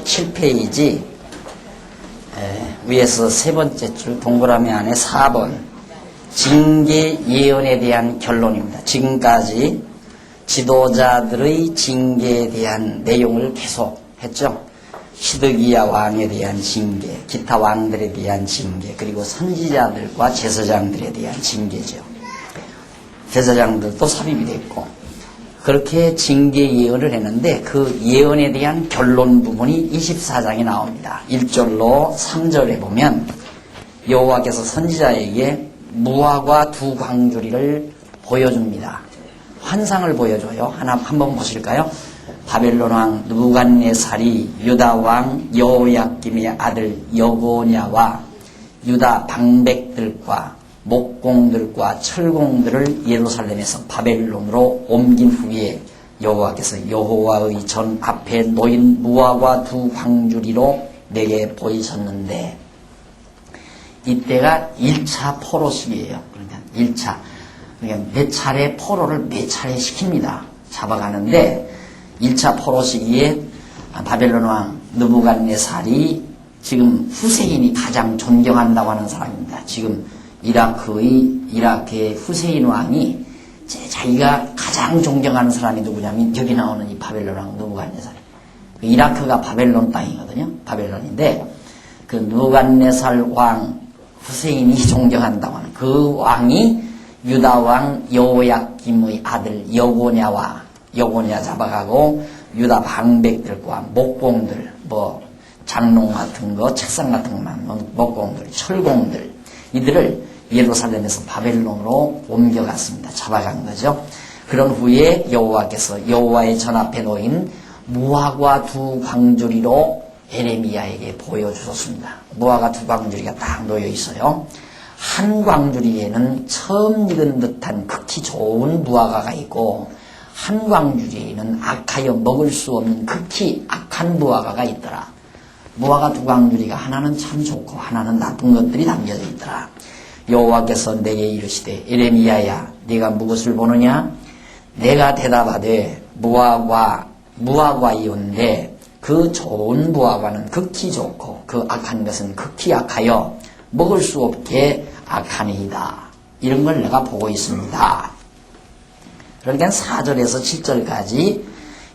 47페이지 위에서 세 번째 줄 동그라미 안에 4번 징계 예언에 대한 결론입니다. 지금까지 지도자들의 징계에 대한 내용을 계속 했죠. 시드기야 왕에 대한 징계, 기타 왕들에 대한 징계, 그리고 선지자들과 제사장들에 대한 징계죠. 제사장들도 삽입이 됐고 그렇게 징계 예언을 했는데 그 예언에 대한 결론 부분이 24장에 나옵니다. 1절로 3절에 보면 여호와께서 선지자에게 무화과 두 광주리를 보여줍니다. 환상을 보여줘요. 한번 보실까요? 바벨론 왕 느부갓네살이 유다 왕 여호야김의 아들 여고냐와 유다 방백들과 목공들과 철공들을 예루살렘에서 바벨론으로 옮긴 후에 여호와께서 여호와의 전 앞에 놓인 무화과 두 광주리로 내게 보이셨는데 이때가 1차 포로 시기예요. 그러니까 1차. 그러니까 몇 차례 포로를 몇 차례 시킵니다. 잡아가는데 1차 포로 시기에 바벨론 왕 느부갓네살이 지금 후세인이 가장 존경한다고 하는 사람입니다. 지금 이라크의 후세인 왕이 자기가 가장 존경하는 사람이 누구냐면 여기 나오는 이 바벨론 왕 느부갓네살. 이라크가 바벨론 땅이거든요. 바벨론인데 그 느부갓네살 왕 후세인이 존경한다고 하는 그 왕이 유다 왕 여호야김의 아들 여고냐 잡아가고 유다 방백들과 목공들 장롱 같은 거 책상 같은 것만 목공들 철공들 이들을 예루살렘에서 바벨론으로 옮겨갔습니다. 잡아간 거죠. 그런 후에 여호와께서 여호와의 전 앞에 놓인 무화과 두 광주리로 에레미야에게 보여주셨습니다. 무화과 두 광주리가 딱 놓여 있어요. 한 광주리에는 처음 익은 듯한 극히 좋은 무화과가 있고 한 광주리에는 악하여 먹을 수 없는 극히 악한 무화과가 있더라. 무화과 두 광주리가 하나는 참 좋고 하나는 나쁜 것들이 담겨져 있더라. 여호와께서 내게 이르시되 에레미야야 네가 무엇을 보느냐? 내가 대답하되 무화과이온데 그 좋은 무화과는 극히 좋고 그 악한 것은 극히 악하여 먹을 수 없게 악하니이다. 이런 걸 내가 보고 있습니다. 그러니까 4절에서 7절까지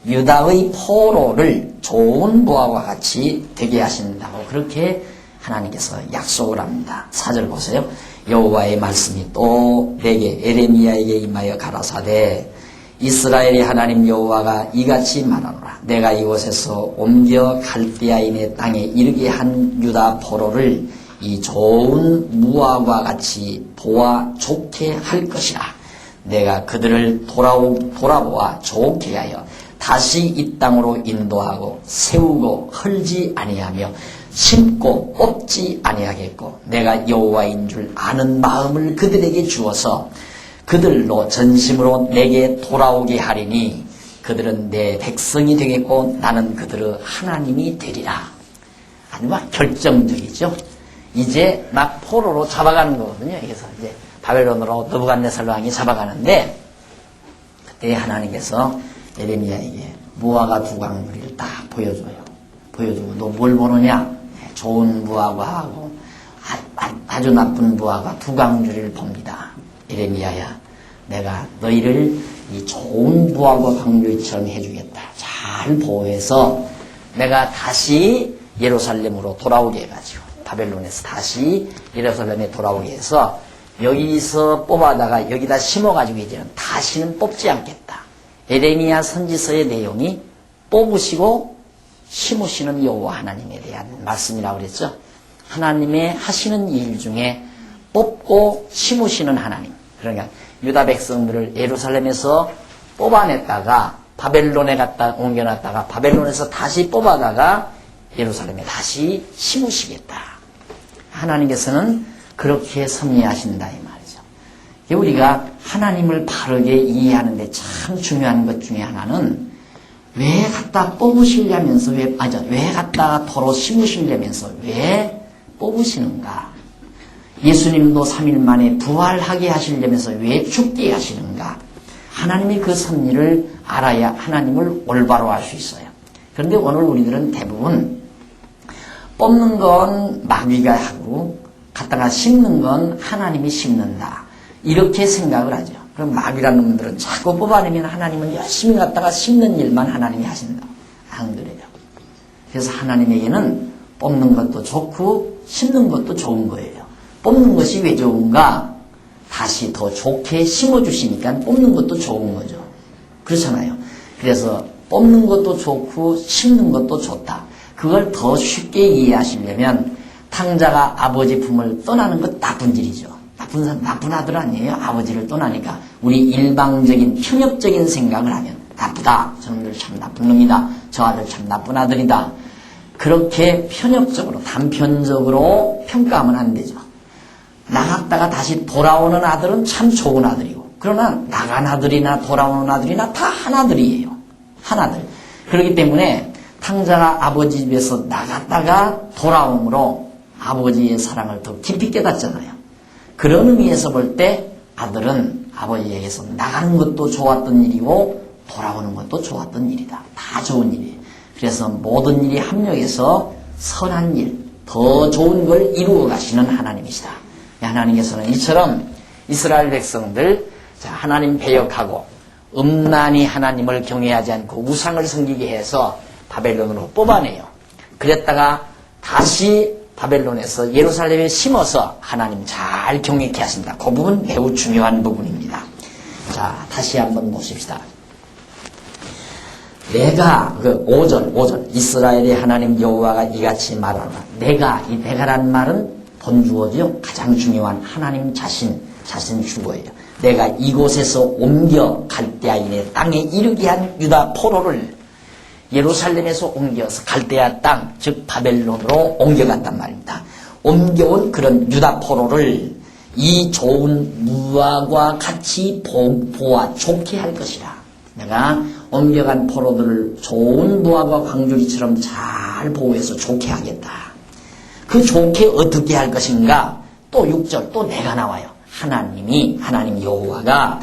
유다의 포로를 좋은 무화과 같이 되게 하신다고 그렇게 하나님께서 약속을 합니다. 4절 보세요. 여호와의 말씀이 또 내게 에레미야에게 임하여 가라사대 이스라엘의 하나님 여호와가 이같이 말하노라. 내가 이곳에서 옮겨 갈대아인의 땅에 이르게 한 유다 포로를 이 좋은 무화과 같이 보아 좋게 할 것이라. 내가 그들을 돌아보아 좋게 하여 다시 이 땅으로 인도하고 세우고 헐지 아니하며 심고 뽑지 아니하겠고 내가 여호와인 줄 아는 마음을 그들에게 주어서 그들로 전심으로 내게 돌아오게 하리니 그들은 내 백성이 되겠고 나는 그들의 하나님이 되리라. 아주 막 결정적이죠. 이제 막 포로로 잡아가는 거거든요. 그래서 이제 바벨론으로 느부갓네살 왕이 잡아가는데 그때 하나님께서 에레미야에게 무화과 두 광주리를 딱 보여줘요. 보여주고 너 뭘 보느냐? 좋은 무화과하고 아주 나쁜 무화과 두 광주리를 봅니다. 에레미야야, 내가 너희를 이 좋은 무화과 광주리처럼 해주겠다. 잘 보호해서 내가 다시 예루살렘으로 돌아오게 해가지고 바벨론에서 다시 예루살렘에 돌아오게 해서 여기서 뽑아다가 여기다 심어가지고 이제는 다시는 뽑지 않겠다. 에레미야 선지서의 내용이 뽑으시고 심으시는 여호와 하나님에 대한 말씀이라고 그랬죠. 하나님의 하시는 일 중에 뽑고 심으시는 하나님. 그러니까 유다 백성들을 예루살렘에서 뽑아냈다가 바벨론에 갖다 옮겨놨다가 바벨론에서 다시 뽑아다가 예루살렘에 다시 심으시겠다. 하나님께서는 그렇게 섭리하신다 이 말이죠. 우리가 하나님을 바르게 이해하는데 참 중요한 것 중에 하나는 왜 갖다 뽑으시려면서 왜 갖다가 도로 심으시려면서 왜 뽑으시는가? 예수님도 3일 만에 부활하게 하시려면서 왜 죽게 하시는가? 하나님이 그 섭리를 알아야 하나님을 올바로 알 수 있어요. 그런데 오늘 우리들은 대부분 뽑는 건 마귀가 하고 갖다가 심는 건 하나님이 심는다. 이렇게 생각을 하죠. 그럼 마귀라는 놈들은 자꾸 뽑아내면 하나님은 열심히 갖다가 심는 일만 하나님이 하신다. 안 그래요. 그래서 하나님에게는 뽑는 것도 좋고 심는 것도 좋은 거예요. 뽑는 것이 왜 좋은가? 다시 더 좋게 심어주시니까 뽑는 것도 좋은 거죠. 그렇잖아요. 그래서 뽑는 것도 좋고 심는 것도 좋다. 그걸 더 쉽게 이해하시려면 탕자가 아버지 품을 떠나는 것 나쁜 일이죠. 나쁜 아들 아니에요. 아버지를 떠나니까 우리 일방적인 편협적인 생각을 하면 나쁘다. 저놈들 참 나쁜 놈이다. 저 아들 참 나쁜 아들이다. 그렇게 편협적으로 단편적으로 평가하면 안 되죠. 나갔다가 다시 돌아오는 아들은 참 좋은 아들이고 그러나 나간 아들이나 돌아오는 아들이나 다 하나들이에요. 하나들. 그렇기 때문에 탕자가 아버지 집에서 나갔다가 돌아옴으로 아버지의 사랑을 더 깊이 깨닫잖아요. 그런 의미에서 볼 때 아들은 아버지에게서 나가는 것도 좋았던 일이고 돌아오는 것도 좋았던 일이다. 다 좋은 일이에요. 그래서 모든 일이 합력해서 선한 일, 더 좋은 걸 이루어 가시는 하나님이시다. 하나님께서는 이처럼 이스라엘 백성들 하나님 배역하고 음란히 하나님을 경외하지 않고 우상을 섬기게 해서 바벨론으로 뽑아내요. 그랬다가 다시 바벨론에서 예루살렘에 심어서 하나님 잘 경외케 하신다. 그 부분 매우 중요한 부분입니다. 자, 다시 한번 보십시다. 내가 5절 이스라엘의 하나님 여호와가 이같이 말하라. 이 내가란 말은 본주어죠. 가장 중요한 하나님 자신 주어예요. 내가 이곳에서 옮겨 갈대아인의 땅에 이르게 한 유다 포로를 예루살렘에서 옮겨서 갈대아 땅, 즉 바벨론으로 옮겨갔단 말입니다. 옮겨온 그런 유다 포로를 이 좋은 무화과 같이 보아 좋게 할 것이라. 내가 옮겨간 포로들을 좋은 무화과 광주리처럼 잘 보호해서 좋게 하겠다. 그 좋게 어떻게 할 것인가? 또 6절 또 내가 나와요. 하나님 여호와가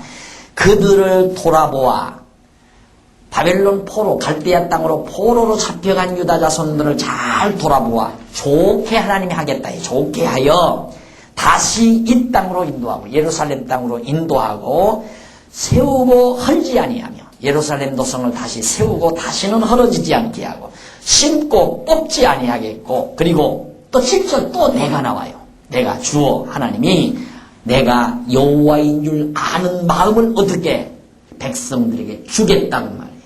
그들을 돌아보아 바벨론 포로 갈대아 땅으로 포로로 잡혀간 유다 자손들을 잘 돌아보아 좋게 하나님이 하겠다. 좋게 하여 다시 이 땅으로 인도하고 예루살렘 땅으로 인도하고 세우고 헐지 아니하며 예루살렘 도성을 다시 세우고 다시는 헐어지지 않게 하고 심고 뽑지 아니하겠고 그리고 또 7절 또 내가 나와요. 내가 주어 하나님이 내가 여호와인 줄 아는 마음을 어떻게 백성들에게 주겠다는 말이에요.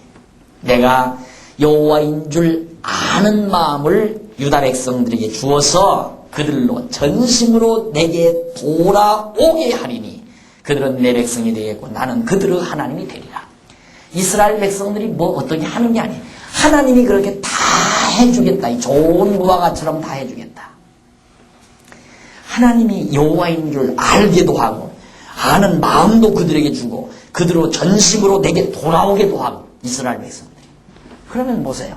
내가 여호와인 줄 아는 마음을 유다 백성들에게 주어서 그들로 전심으로 내게 돌아오게 하리니 그들은 내 백성이 되겠고 나는 그들의 하나님이 되리라. 이스라엘 백성들이 뭐 어떻게 하는 게 아니에요. 하나님이 그렇게 다 해주겠다. 이 좋은 무화과처럼 다 해주겠다. 하나님이 여호와인 줄 알게도 하고 아는 마음도 그들에게 주고 그들로 전심으로 내게 돌아오게도 하고 이스라엘 백성들. 그러면 보세요.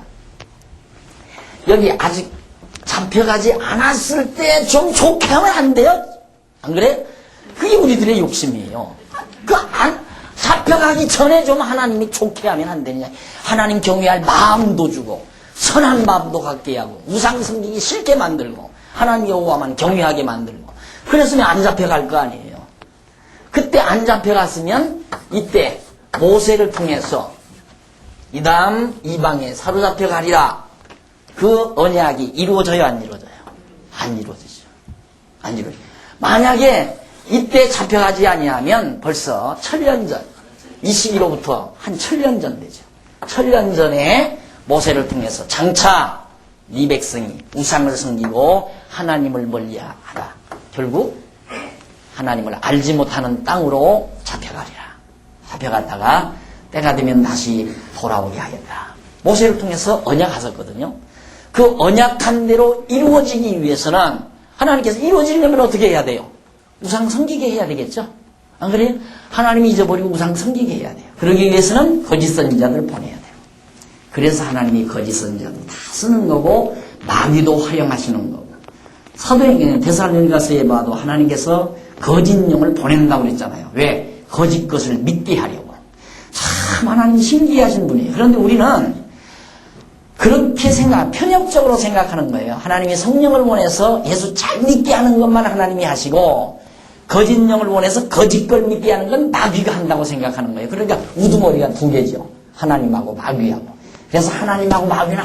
여기 아직 잡혀가지 않았을 때 좀 좋게 하면 안 돼요? 안 그래? 그게 우리들의 욕심이에요. 잡혀가기 전에 좀 하나님이 좋게 하면 안 되느냐. 하나님 경외할 마음도 주고 선한 마음도 갖게 하고 우상 섬기기 싫게 만들고 하나님 여호와만 경외하게 만들고 그랬으면 안 잡혀갈 거 아니에요. 그때 안 잡혀갔으면 이때 모세를 통해서 이 다음 이방에 사로잡혀 가리라. 그 언약이 이루어져요, 안 이루어져요? 안 이루어지죠. 안 이루어지죠. 만약에 이때 잡혀가지 아니하면 벌써 1000년 전, 이 시기로부터 한 1000년 전 되죠. 1000년 전에 모세를 통해서 장차 네 백성이 우상을 섬기고 하나님을 멀리하다. 결국 하나님을 알지 못하는 땅으로 잡혀가리라. 잡혀갔다가 때가 되면 다시 돌아오게 하겠다. 모세를 통해서 언약하셨거든요. 그 언약한 대로 이루어지기 위해서는 하나님께서 이루어지려면 어떻게 해야 돼요? 우상 섬기게 해야 되겠죠? 안 그래요? 하나님이 잊어버리고 우상 섬기게 해야 돼요. 그러기 위해서는 거짓 선지자들을 보내야 돼요. 그래서 하나님이 거짓 선지자들 다 쓰는 거고 마귀도 활용하시는 거고 사도행전 데살로니가서에 봐도 하나님께서 거짓 영을 보낸다고 그랬잖아요. 왜? 거짓 것을 믿게 하려고. 참 하나님 신기하신 분이에요. 그런데 우리는 그렇게 편협적으로 생각하는 거예요. 하나님이 성령을 원해서 예수 잘 믿게 하는 것만 하나님이 하시고 거짓령을 원해서 거짓 걸 믿게 하는 건 마귀가 한다고 생각하는 거예요. 그러니까 우두머리가 두 개죠. 하나님하고 마귀하고. 그래서 하나님하고 마귀는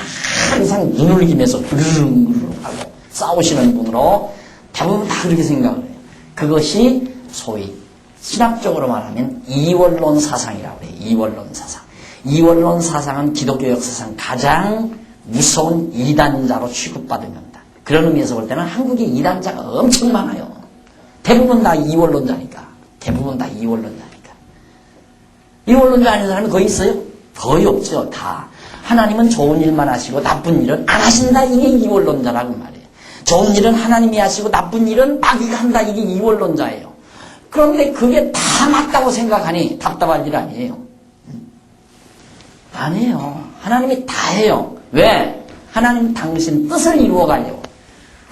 항상 눈을 기면서 으르릉 하고 싸우시는 분으로 대부분 다 그렇게 생각을 해요. 그것이 소위 신학적으로 말하면 이원론 사상이라고 해요. 이원론 사상. 이원론 사상은 기독교 역사상 가장 무서운 이단자로 취급받은 겁니다. 그런 의미에서 볼 때는 한국에 이단자가 엄청 많아요. 대부분 다 이원론자니까. 대부분 다 이원론자니까. 이원론자 아닌 사람이 거의 있어요? 거의 없죠. 다. 하나님은 좋은 일만 하시고 나쁜 일은 안 하신다. 이게 이원론자라고 말이에요. 좋은 일은 하나님이 하시고 나쁜 일은 마귀가 한다. 이게 이원론자예요. 그런데 그게 다 맞다고 생각하니 답답할 일 아니에요. 아니에요. 하나님이 다 해요. 왜? 하나님 당신 뜻을 이루어가려고.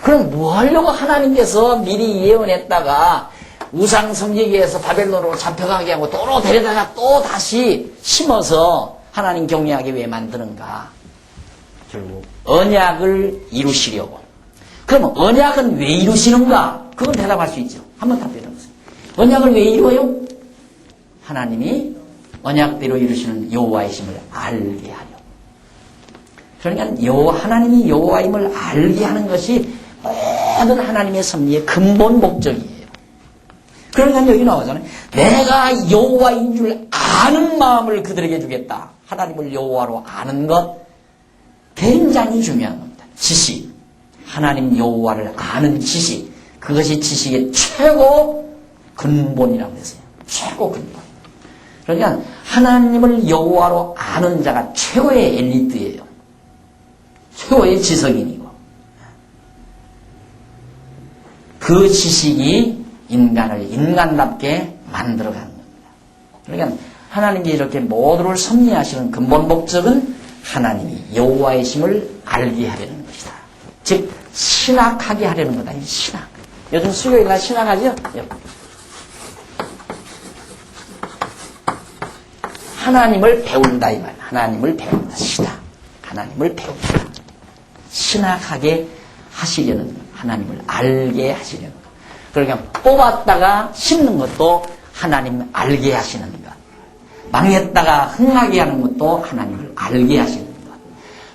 그럼 뭐 하려고 하나님께서 미리 예언했다가 우상 성지기에서 바벨론으로 잡혀가게 하고 또로 데려다가 또 다시 심어서 하나님 경외하게 왜 만드는가? 결국 언약을 이루시려고. 그럼 언약은 왜 이루시는가? 그건 대답할 수 있죠. 한번 답변해보세요. 언약을 왜 이루어요? 하나님이 언약대로 이루시는 여호와의 심을 알게 하려. 그러니까 하나님이 여호와임을 알게 하는 것이 모든 하나님의 섭리의 근본 목적이에요. 그러니까 여기 나오잖아요. 내가 여호와인 줄 아는 마음을 그들에게 주겠다. 하나님을 여호와로 아는 것 굉장히 중요한 겁니다. 지식. 하나님 여호와를 아는 지식. 그것이 지식의 최고 근본이라고 했어요. 최고 근본. 그러니까 하나님을 여호와로 아는 자가 최고의 엘리트예요. 최고의 지성인이고 그 지식이 인간을 인간답게 만들어가는 겁니다. 그러니까 하나님이 이렇게 모두를 섭리하시는 근본 목적은 하나님이 여호와의 심을 알게 하려는 것이다. 즉 신학하게 하려는 거다. 신학. 요즘 수요일날 신학하죠? 하나님을 배운다 이 말. 하나님을 배운다. 신학. 하나님을 배운다. 신학하게 하시려는 것. 하나님을 알게 하시려는 것. 그러니까 뽑았다가 심는 것도 하나님 알게 하시는 것. 망했다가 흥하게 하는 것도 하나님을 알게 하시는 것.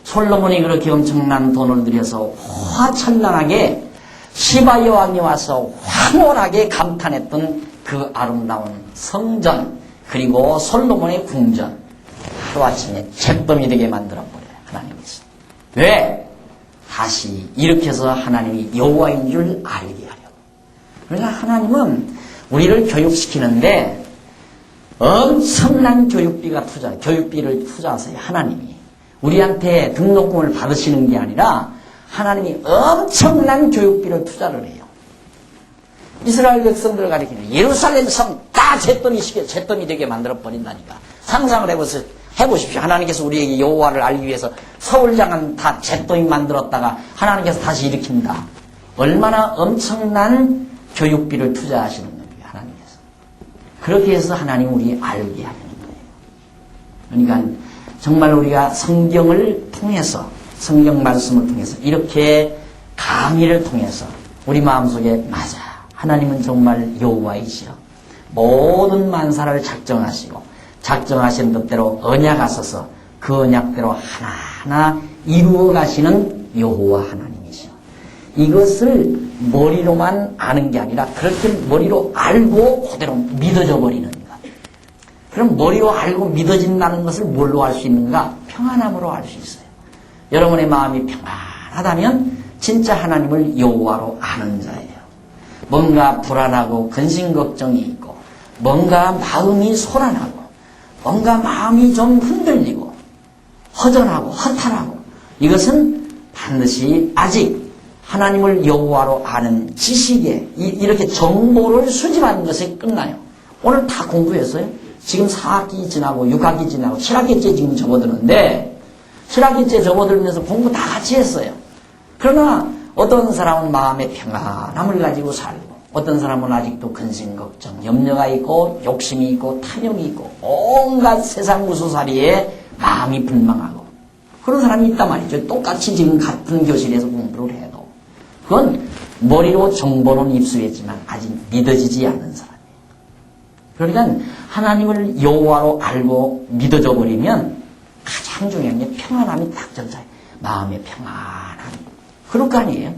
솔로몬이 그렇게 엄청난 돈을 들여서 화천lan하게 시바 여왕이 와서 황홀하게 감탄했던 그 아름다운 성전 그리고 솔로몬의 궁전 하루아침에 잿더미 되게 만들어버려요. 하나님께서. 왜? 다시 이렇게 해서 하나님이 여호와인 줄 알게 하려고. 그러니까 하나님은 우리를 교육시키는데 엄청난 교육비를 투자하세요. 하나님이. 우리한테 등록금을 받으시는 게 아니라 하나님이 엄청난 교육비를 투자를 해요. 이스라엘 백성들을 가리키는 예루살렘 성 다 잿더미 되게 만들어버린다니까. 상상을 해보십시오. 하나님께서 우리에게 여호와를 알기 위해서 서울장은 다 잿더미 만들었다가 하나님께서 다시 일으킨다. 얼마나 엄청난 교육비를 투자하시는 거예요. 하나님께서. 그렇게 해서 하나님 우리 알게 하는 거예요. 그러니까 정말 우리가 성경을 통해서 성경 말씀을 통해서 이렇게 강의를 통해서 우리 마음속에 맞아. 하나님은 정말 여호와이시여. 모든 만사를 작정하시고 작정하신 뜻대로 언약하셔서 그 언약대로 하나하나 이루어 가시는 여호와 하나님이시여. 이것을 머리로만 아는 게 아니라 그렇게 머리로 알고 그대로 믿어져 버리는 것. 그럼 머리로 알고 믿어진다는 것을 뭘로 알 수 있는가? 평안함으로 알 수 있어요. 여러분의 마음이 평안하다면 진짜 하나님을 여호와로 아는 자예요. 뭔가 불안하고 근심 걱정이 있고 뭔가 마음이 소란하고 뭔가 마음이 좀 흔들리고 허전하고 허탈하고 이것은 반드시 아직 하나님을 여호와로 아는 지식에 이렇게 정보를 수집하는 것에 끝나요. 오늘 다 공부했어요. 지금 4학기 지나고 6학기 지나고 7학기째 지금 접어드는데 7학기째 접어들면서 공부 다 같이 했어요. 그러나 어떤 사람은 마음의 평안함을 가지고 살고 어떤 사람은 아직도 근심 걱정, 염려가 있고 욕심이 있고 탐욕이 있고 온갖 세상 무소살이에 마음이 불망하고 그런 사람이 있단 말이죠. 똑같이 지금 같은 교실에서 공부를 해도. 그건 머리로 정보는 입수했지만 아직 믿어지지 않는 사람이에요. 그러니까 하나님을 여호와로 알고 믿어져 버리면 가장 중요한 게 평안함이 딱 전차예요. 마음의 평안함. 그럴 거 아니에요.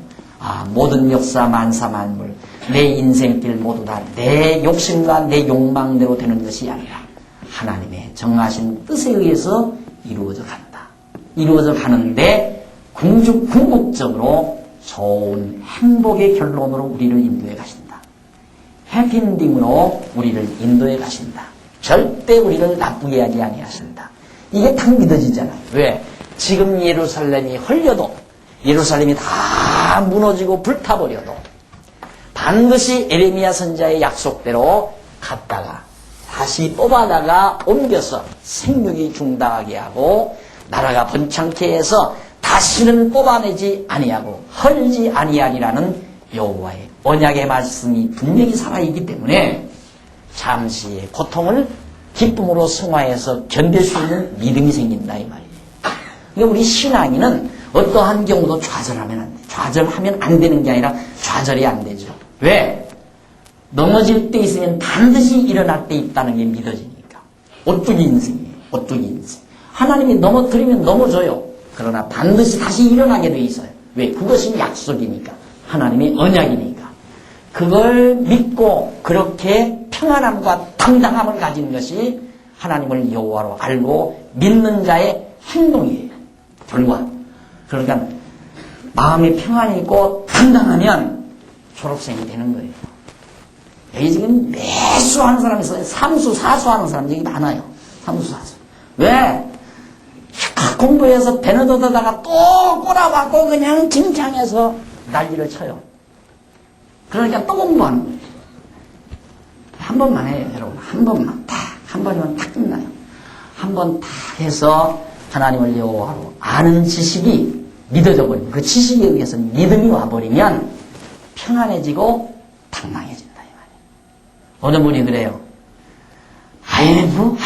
모든 역사 만사 만물 내 인생길 모두 다 내 욕심과 내 욕망대로 되는 것이 아니라 하나님의 정하신 뜻에 의해서 이루어져 간다. 이루어져 가는데 궁극적으로 좋은 행복의 결론으로 우리를 인도해 가신다. 해피엔딩으로 우리를 인도해 가신다. 절대 우리를 나쁘게 하지 아니하신다. 이게 딱 믿어지잖아요. 왜? 지금 예루살렘이 헐려도 예루살렘이 다 무너지고 불타버려도 반드시 에레미야 선지자의 약속대로 갔다가 다시 뽑아다가 옮겨서 생육이 중단하게 하고 나라가 번창케 해서 다시는 뽑아내지 아니하고 헐지 아니하리라는 여호와의 언약의 말씀이 분명히 살아있기 때문에 잠시의 고통을 기쁨으로 승화해서 견딜 수 있는 믿음이 생긴다 이 말이에요. 그러니까 우리 신앙인은 어떠한 경우도 좌절하면 안 돼. 좌절하면 안 되는 게 아니라 좌절이 안 되죠. 왜? 넘어질 때 있으면 반드시 일어날 때 있다는 게 믿어지니까. 오뚜기 인생이에요. 오뚜기 인생. 하나님이 넘어뜨리면 넘어져요. 그러나 반드시 다시 일어나게 돼 있어요. 왜? 그것이 약속이니까. 하나님의 언약이니까. 그걸 믿고 그렇게 평안함과 당당함을 가진 것이 하나님을 여호와로 알고 믿는 자의 행동이에요. 결과. 그러니까 마음에 평안이 있고 당당하면 졸업생이 되는 거예요. 여기 지금 매수하는 사람이 있어요. 삼수, 사수하는 사람 여기 많아요. 삼수, 사수. 왜? 공부해서 배는 얻어다가 또 꼬라박고 그냥 칭찬해서 난리를 쳐요. 그러니까 또 공부하는 거예요. 한 번만 해요, 여러분. 한 번만 딱. 한 번이면 딱 끝나요. 한 번 딱 해서 하나님을 여호와로 아는 지식이 믿어져 버리면 그 지식에 의해서 믿음이 와버리면 평안해지고 당당해진다 이 말이에요. 어느 분이 그래요. 아이고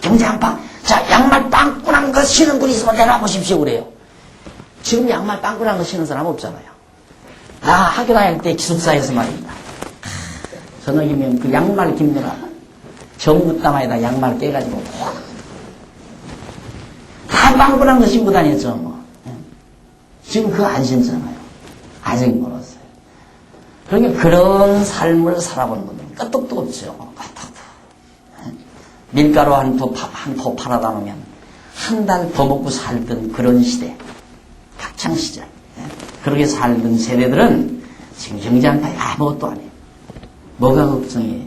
경제 한방. 자, 양말 빵꾸난 거 신은 분 있으면 내놔보십시오 그래요. 지금 양말 빵꾸난 거 신은 사람 없잖아요. 나 학교 다닐 때 기숙사에서 말입니다. 저녁이면 그 양말 깁느라 전구땀에다 양말 깨가지고 다 빵꾸난 거 신고 다녔죠 뭐. 지금 그거 안 신잖아요. 아직 멀었어요. 그러니까 그런 삶을 살아보는 분들은 끄떡도 없죠. 끄떡도. 밀가루 한 포 팔아다 놓으면 한 달 더 먹고 살던 그런 시대. 학창시절. 그렇게 살던 세대들은 지금 경제한테 아무것도 안 해요. 뭐가 걱정이에요?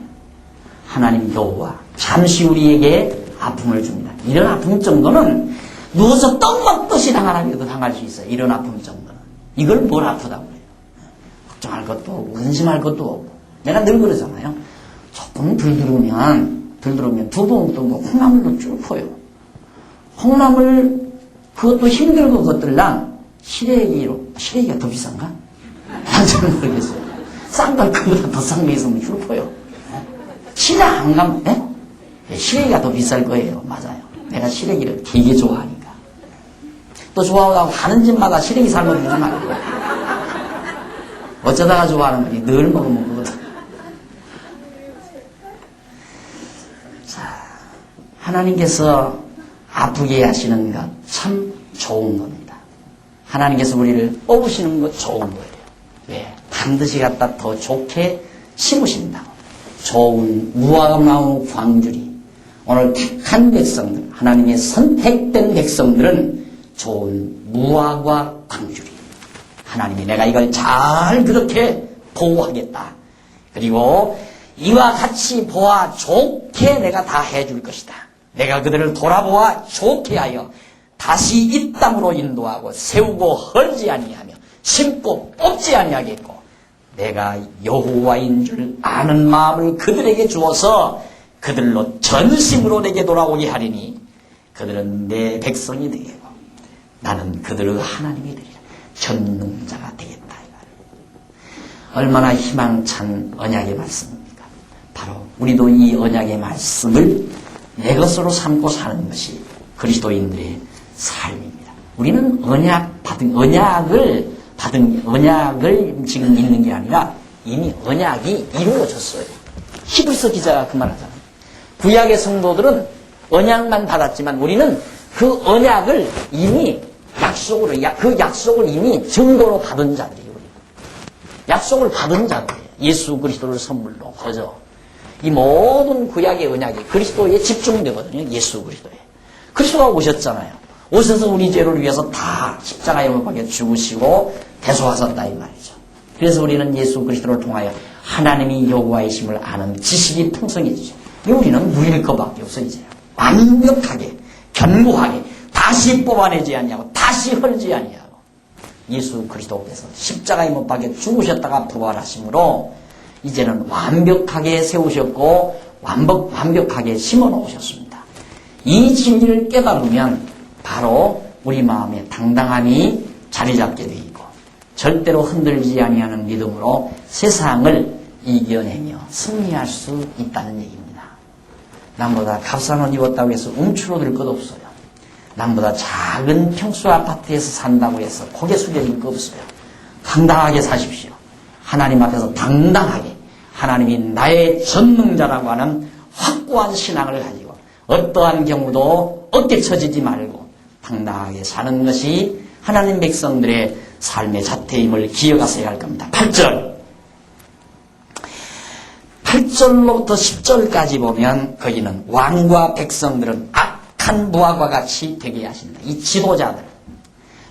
하나님 여호와 잠시 우리에게 아픔을 줍니다. 이런 아픔 정도는 누워서 떡 먹듯이 당하라고 당할 수 있어요. 이런 아픔 정도는. 이걸 뭘 아프다고 해요. 걱정할 것도 없고 근심할 것도 없고. 내가 늘 그러잖아요. 조금 들들으면 두부 먹던 거 콩나물도 쭉 퍼요. 콩나물 그것도 힘들고 그것들랑 시래기가 더 비싼가? 잘 모르겠어요. 싼 걸 그보다 더 싼 게 있으면 줄 퍼요. 시장 안 가면 시래기가 더 비쌀 거예요. 맞아요. 내가 시래기를 되게 좋아하니까. 또 좋아하고 가는 집마다 시래기 삶아주지 말고. 어쩌다가 좋아하는 거지. 늘 먹으면 그거다. 자, 하나님께서 아프게 하시는 것 참 좋은 겁니다. 하나님께서 우리를 뽑으시는 것 좋은 거예요. 왜? 반드시 갖다 더 좋게 심으신다고. 좋은 무화과 나무 광주리. 오늘 택한 백성들, 하나님의 선택된 백성들은 좋은 무화과 광주리. 하나님이 내가 이걸 잘 그렇게 보호하겠다. 그리고 이와 같이 보아 좋게 내가 다 해줄 것이다. 내가 그들을 돌아보아 좋게 하여 다시 이 땅으로 인도하고 세우고 헐지 아니하며 심고 뽑지 아니하겠고 내가 여호와인 줄 아는 마음을 그들에게 주어서 그들로 전심으로 내게 돌아오게 하리니 그들은 내 백성이 되겠고 나는 그들의 하나님이 되리라. 전능자가 되겠다. 얼마나 희망찬 언약의 말씀입니까? 바로 우리도 이 언약의 말씀을 내 것으로 삼고 사는 것이 그리스도인들의 삶입니다. 우리는 언약을 지금 있는 게 아니라 이미 언약이 이루어졌어요. 히브리서 기자가 그 말하잖아요. 구약의 성도들은 언약만 받았지만 우리는 그 언약을 이미 그 약속을 이미 증거로 받은 자들이에요. 약속을 받은 자들이에요. 예수 그리스도를 선물로 거저. 이 모든 구약의 언약이 그리스도에 집중되거든요. 예수 그리스도에. 그리스도가 오셨잖아요. 오셔서 우리 죄를 위해서 다 십자가에 못 박혀 죽으시고 대속하셨다 이 말이죠. 그래서 우리는 예수 그리스도를 통하여 하나님이 여호와이심을 아는 지식이 풍성해지죠. 우리는 누릴 것밖에 없어 이제. 완벽하게 견고하게 다시 뽑아내지 아니하고 다시 헐지 아니하고 예수 그리스도께서 십자가에 못 박혀 죽으셨다가 부활하심으로 이제는 완벽하게 세우셨고 완벽하게 심어 놓으셨습니다. 이 진리를 깨달으면 바로 우리 마음에 당당함이 자리 잡게 되고 절대로 흔들리지 아니하는 믿음으로 세상을 이겨내며 승리할 수 있다는 얘기입니다. 남보다 값싼 옷 입었다고 해서 움츠러들 것 없어요. 남보다 작은 평수 아파트에서 산다고 해서 고개 숙여질 것 없어요. 당당하게 사십시오. 하나님 앞에서 당당하게 하나님이 나의 전능자라고 하는 확고한 신앙을 가지고 어떠한 경우도 어깨 처지지 말고 당당하게 사는 것이 하나님 백성들의 삶의 자태임을 기억하셔야 할 겁니다. 8절로부터 10절까지 보면 거기는 왕과 백성들은 악한 부하과 같이 되게 하신다. 이 지도자들.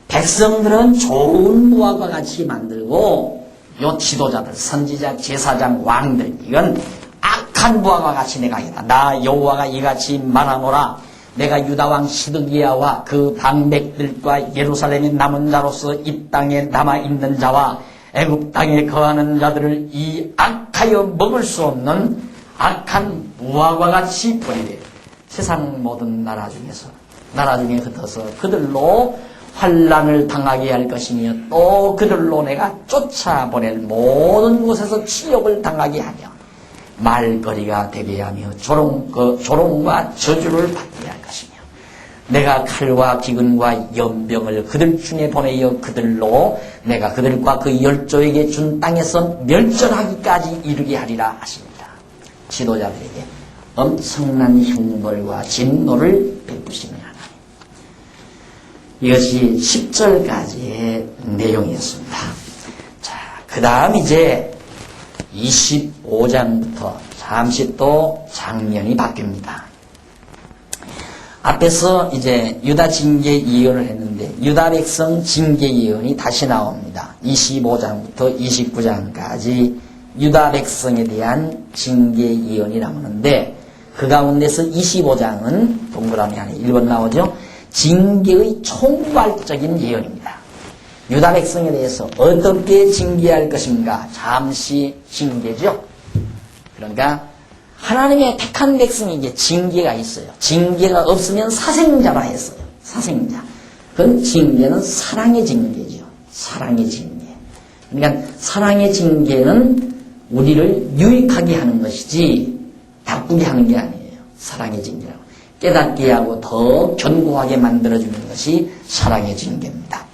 백성들은 좋은 부하과 같이 만들고 요 지도자들, 선지자, 제사장, 왕들 이건 악한 부하과 같이 내가 하겠다. 나 여호와가 이같이 말하노라. 내가 유다왕 시드기야와 그 방백들과 예루살렘의 남은 자로서 이 땅에 남아있는 자와 애굽 땅에 거하는 자들을 이 악하여 먹을 수 없는 악한 무화과 같이 버리되 세상 모든 나라 중에 흩어서 그들로 환난을 당하게 할 것이며 또 그들로 내가 쫓아보낼 모든 곳에서 치욕을 당하게 하며 말거리가 되게 하며 조롱과 저주를 받게 할 것이며 내가 칼과 기근과 연병을 그들 중에 보내어 그들로 내가 그들과 그 열조에게 준 땅에서 멸절하기까지 이르게 하리라 하십니다. 지도자들에게 엄청난 형벌과 진노를 베푸시는 하나님. 이것이 10절까지의 내용이었습니다. 자, 그 다음 이제 25장부터 잠시 또 장면이 바뀝니다. 앞에서 이제 유다 징계 예언을 했는데 유다 백성 징계 예언이 다시 나옵니다. 25장부터 29장까지 유다 백성에 대한 징계 예언이 나오는데 그 가운데서 25장은 동그라미 안에 1번 나오죠. 징계의 총괄적인 예언입니다. 유다 백성에 대해서 어떻게 징계할 것인가 잠시 징계죠. 그러니까 하나님의 택한 백성에게 징계가 있어요. 징계가 없으면 사생자라 했어요. 사생자. 그 징계는 사랑의 징계죠. 사랑의 징계. 그러니까 사랑의 징계는 우리를 유익하게 하는 것이지 나쁘게 하는 게 아니에요. 사랑의 징계라고. 깨닫게 하고 더 견고하게 만들어주는 것이 사랑의 징계입니다.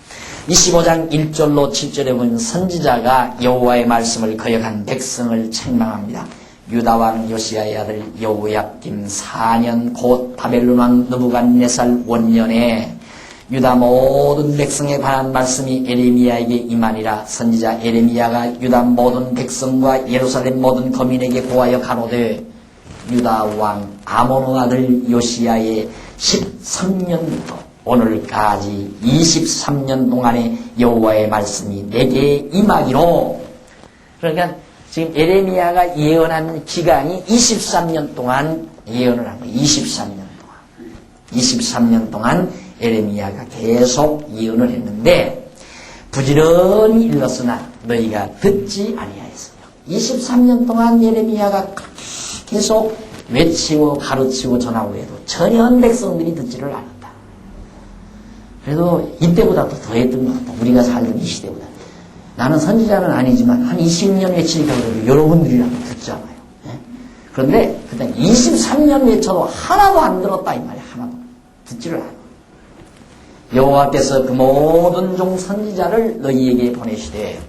25장 1절로 7절에 보면 선지자가 여호와의 말씀을 거역한 백성을 책망합니다. 유다왕 요시야의 아들 여호야김 4년 곧 바벨론 왕 느부갓네살 원년에 유다 모든 백성에 관한 말씀이 에레미야에게 임하니라. 선지자 에레미야가 유다 모든 백성과 예루살렘 모든 거민에게 고하여 가로되 유다 왕 아몬 아들 요시야의 13년부터 오늘까지 23년 동안의 여호와의 말씀이 내게 임하기로. 그러니까 지금 에레미야가 예언한 기간이 23년 동안 예언을 한 거예요. 23년 동안 에레미야가 계속 예언을 했는데 부지런히 일렀으나 너희가 듣지 아니하였어요. 23년 동안 에레미야가 계속 외치고 가르치고 전하고 해도 전혀 백성들이 듣지를 않았다. 그래도 이때보다 더 했던 것 같다. 우리가 살던 이 시대보다. 나는 선지자는 아니지만 한 20년 외치니까 그래도 여러분들이라도 듣잖아요. 예? 그런데 그때 23년 외쳐도 하나도 안 들었다 이 말이야. 하나도. 듣지를 않아. 여호와께서 그 모든 종 선지자를 너희에게 보내시되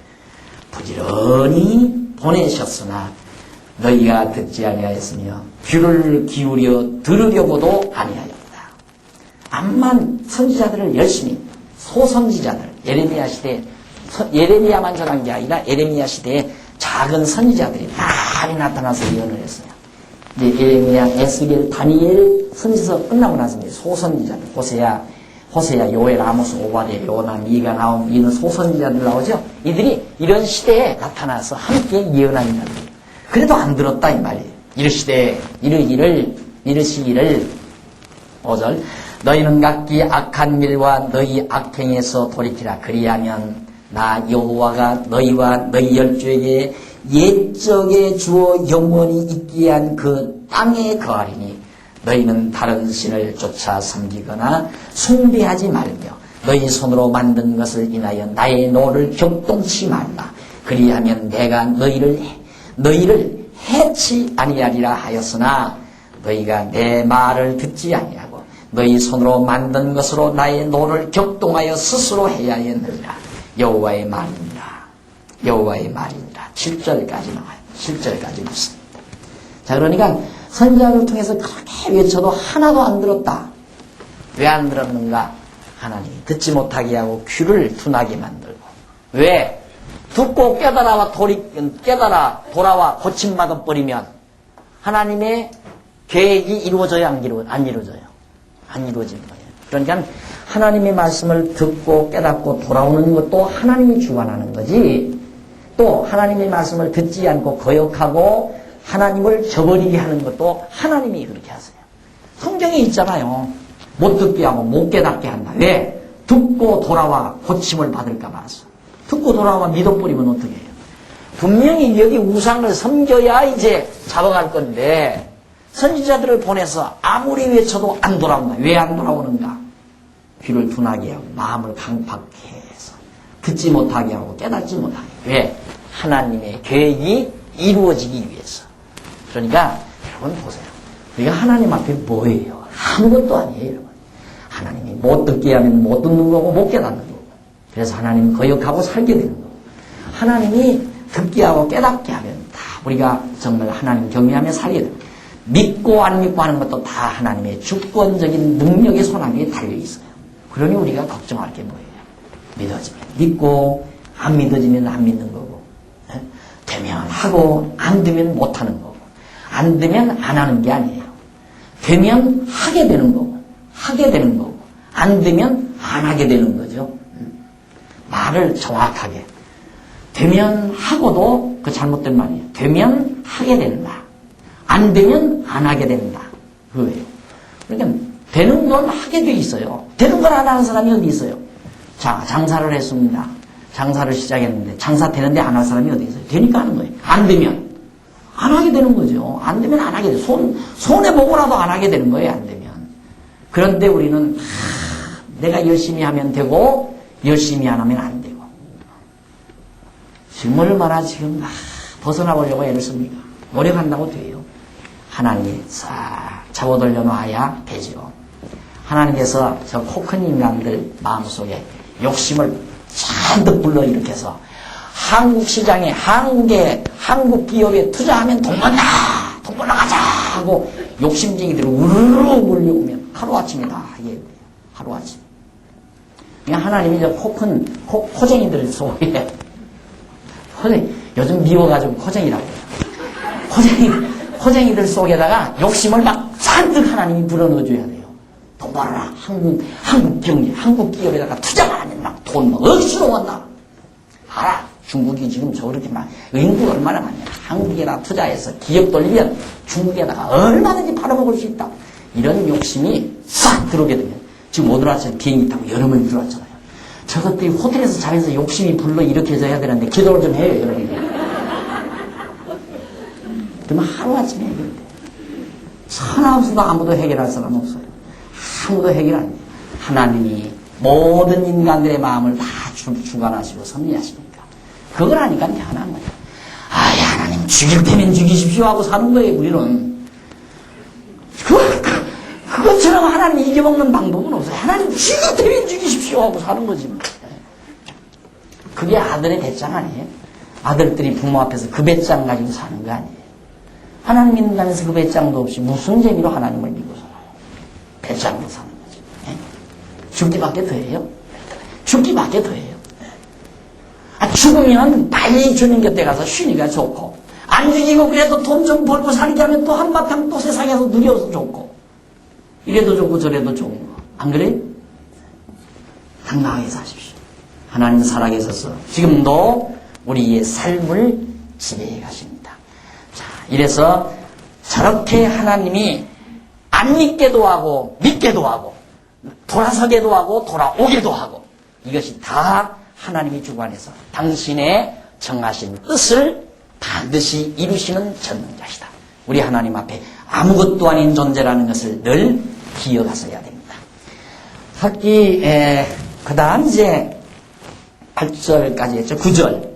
부지런히 보내셨으나 너희가 듣지 아니하였으며 귀를 기울여 들으려고도 아니하였다. 암만 선지자들을 열심히 소선지자들 예레미야 시대에 예레미야만 전한 게 아니라 예레미야 시대에 작은 선지자들이 많이 나타나서 예언을 했어요. 이제 예레미야, 에스겔, 다니엘 선지서 끝나고 나서 이제 소선지자들 호세야, 요엘, 아모스, 오바댜, 요나, 미가 나온 이런 소선지자들 나오죠. 이들이 이런 시대에 나타나서 함께 예언한 자들이에요. 그래도 안 들었다 이 말이에요. 이르시기를 5절 너희는 각기 악한 일과 너희 악행에서 돌이키라. 그리하면 나 여호와가 너희와 너희 열조에게 옛적에 주어 영원히 있게 한 그 땅에 거하리니 너희는 다른 신을 쫓아 섬기거나 숭배하지 말며 너희 손으로 만든 것을 인하여 나의 노를 격동치 말라. 그리하면 내가 너희를 해치 아니하리라 하였으나 너희가 내 말을 듣지 아니하고 너희 손으로 만든 것으로 나의 노를 격동하여 스스로 해야 했느니라. 여호와의 말이니라. 여호와의 말이니라. 7절까지 나와요. 7절까지 묻습니다. 자, 그러니까 선지자를 통해서 그렇게 외쳐도 하나도 안 들었다. 왜 안 들었는가? 하나님이 듣지 못하게 하고 귀를 둔하게 만들고. 왜? 듣고 깨달아 돌아와 고침받아 버리면 하나님의 계획이 이루어져요, 안 이루어져요? 안 이루어지는 거예요. 그러니까 하나님의 말씀을 듣고 깨닫고 돌아오는 것도 하나님이 주관하는 거지, 또 하나님의 말씀을 듣지 않고 거역하고 하나님을 저버리게 하는 것도 하나님이 그렇게 하세요. 성경에 있잖아요. 못 듣게 하고 못 깨닫게 한다. 왜? 듣고 돌아와 고침을 받을까 봐서. 듣고 돌아와 믿어버리면 어떻게 해요? 분명히 여기 우상을 섬겨야 이제 잡아갈 건데 선지자들을 보내서 아무리 외쳐도 안 돌아온다. 왜 안 돌아오는가? 귀를 둔하게 하고 마음을 강팍해 해서 듣지 못하게 하고 깨닫지 못하게. 왜? 하나님의 계획이 이루어지기 위해서. 그러니까 여러분 보세요. 우리가 하나님 앞에 뭐예요? 아무것도 아니에요. 여러분. 하나님이 못 듣게 하면 못 듣는 거고 못 깨닫는 거고. 그래서 하나님 거역하고 살게 되는 거고. 하나님이 듣게 하고 깨닫게 하면 다 우리가 정말 하나님 경외하며 살게 되고, 믿고 안 믿고 하는 것도 다 하나님의 주권적인 능력의 손아귀에 달려있어요. 그러니 우리가 걱정할 게 뭐예요? 믿어지면 믿고 안 믿어지면 안 믿는 거고, 되면 하고 안 되면 못하는 거고, 안 되면 안 하는 게 아니에요. 되면 하게 되는 거고 안 되면 안 하게 되는 거죠. 말을 정확하게 되면 하고도 그 잘못된 말이에요. 되면 하게 된다. 안 되면 안 하게 된다. 그거예요. 그러니까 되는 건 하게 돼 있어요. 되는 걸 안 하는 사람이 어디 있어요? 자, 장사를 했습니다. 장사를 시작했는데 장사 되는데 안 할 사람이 어디 있어요? 되니까 하는 거예요. 안 되면 안 하게 되는 거죠. 안 되면 안 하게 돼요. 손해보고라도 안 하게 되는 거예요. 안 되면. 그런데 우리는 내가 열심히 하면 되고 열심히 안 하면 안 되고, 지금 얼마나 지금 벗어나 보려고 애를 씁니까? 노력한다고 돼요. 하나님이 싹 잡아돌려 놔야 되죠. 하나님께서 저 코 큰 인간들 마음속에 욕심을 잔뜩 불러일으켜서 한국 시장에, 한국 기업에 투자하면 돈 벌어가자 하고 욕심쟁이들이 우르르 몰려오면 하루아침에 다 하게 돼요. 하루아침. 그냥 하나님이 저 코쟁이들 속에, 요즘 미워가지고 코쟁이라고 해요. 코쟁이들 속에다가 욕심을 막 잔뜩 하나님이 불어넣어줘야 돼요. 돈 벌어라. 한국 경제, 한국 기업에다가 투자만 하면 막 돈 막 억수로 온다. 알아. 중국이 지금 저렇게 막 인구가 얼마나 많냐. 한국에다 투자해서 기업 돌리면 중국에다가 얼마든지 팔아먹을 수 있다. 이런 욕심이 싹 들어오게 되면, 지금 못 들어왔잖아요. 비행기 타고 여러 명이 들어왔잖아요. 저것들이 호텔에서 자면서 욕심이 불러 일으켜져야 되는데 기도를 좀 해요, 여러분들. 그러면 하루아침에 해결돼. 천하 없어도 아무도 해결할 사람 없어요. 아무도 해결 안 돼요. 하나님이 모든 인간들의 마음을 다 주관하시고 섭리하십니까? 그걸 하니까 편한 거예요. 하나님 죽일 테면 죽이십시오 하고 사는 거예요, 우리는. 그것처럼 하나님 이겨먹는 방법은 없어요. 하나님 죽이되면 죽이십시오 하고 사는 거지. 그게 아들의 배짱 아니에요? 아들들이 부모 앞에서 그 배짱 가지고 사는 거 아니에요? 하나님 믿는다면서 그 배짱도 없이 무슨 재미로 하나님을 믿고 살아요? 배짱으로 사는 거죠. 죽기밖에 더해요? 죽기밖에 더해요. 죽으면 빨리 주님 곁에 가서 쉬니까 좋고, 안 죽이고 그래도 돈 좀 벌고 살게 하면 또 한바탕 또 세상에서 누려서 좋고, 이래도 좋고 저래도 좋은 거. 안 그래요? 당당하게 사십시오. 하나님 살아계셔서 지금도 우리의 삶을 지배해 가십니다. 자, 이래서 저렇게 하나님이 안 믿게도 하고 믿게도 하고 돌아서게도 하고 돌아오게도 하고, 이것이 다 하나님이 주관해서 당신의 정하신 뜻을 반드시 이루시는 전능자시다. 우리 하나님 앞에 아무것도 아닌 존재라는 것을 늘 기억하셔야 됩니다. 특히 그 다음 이제 8절까지 했죠. 9절.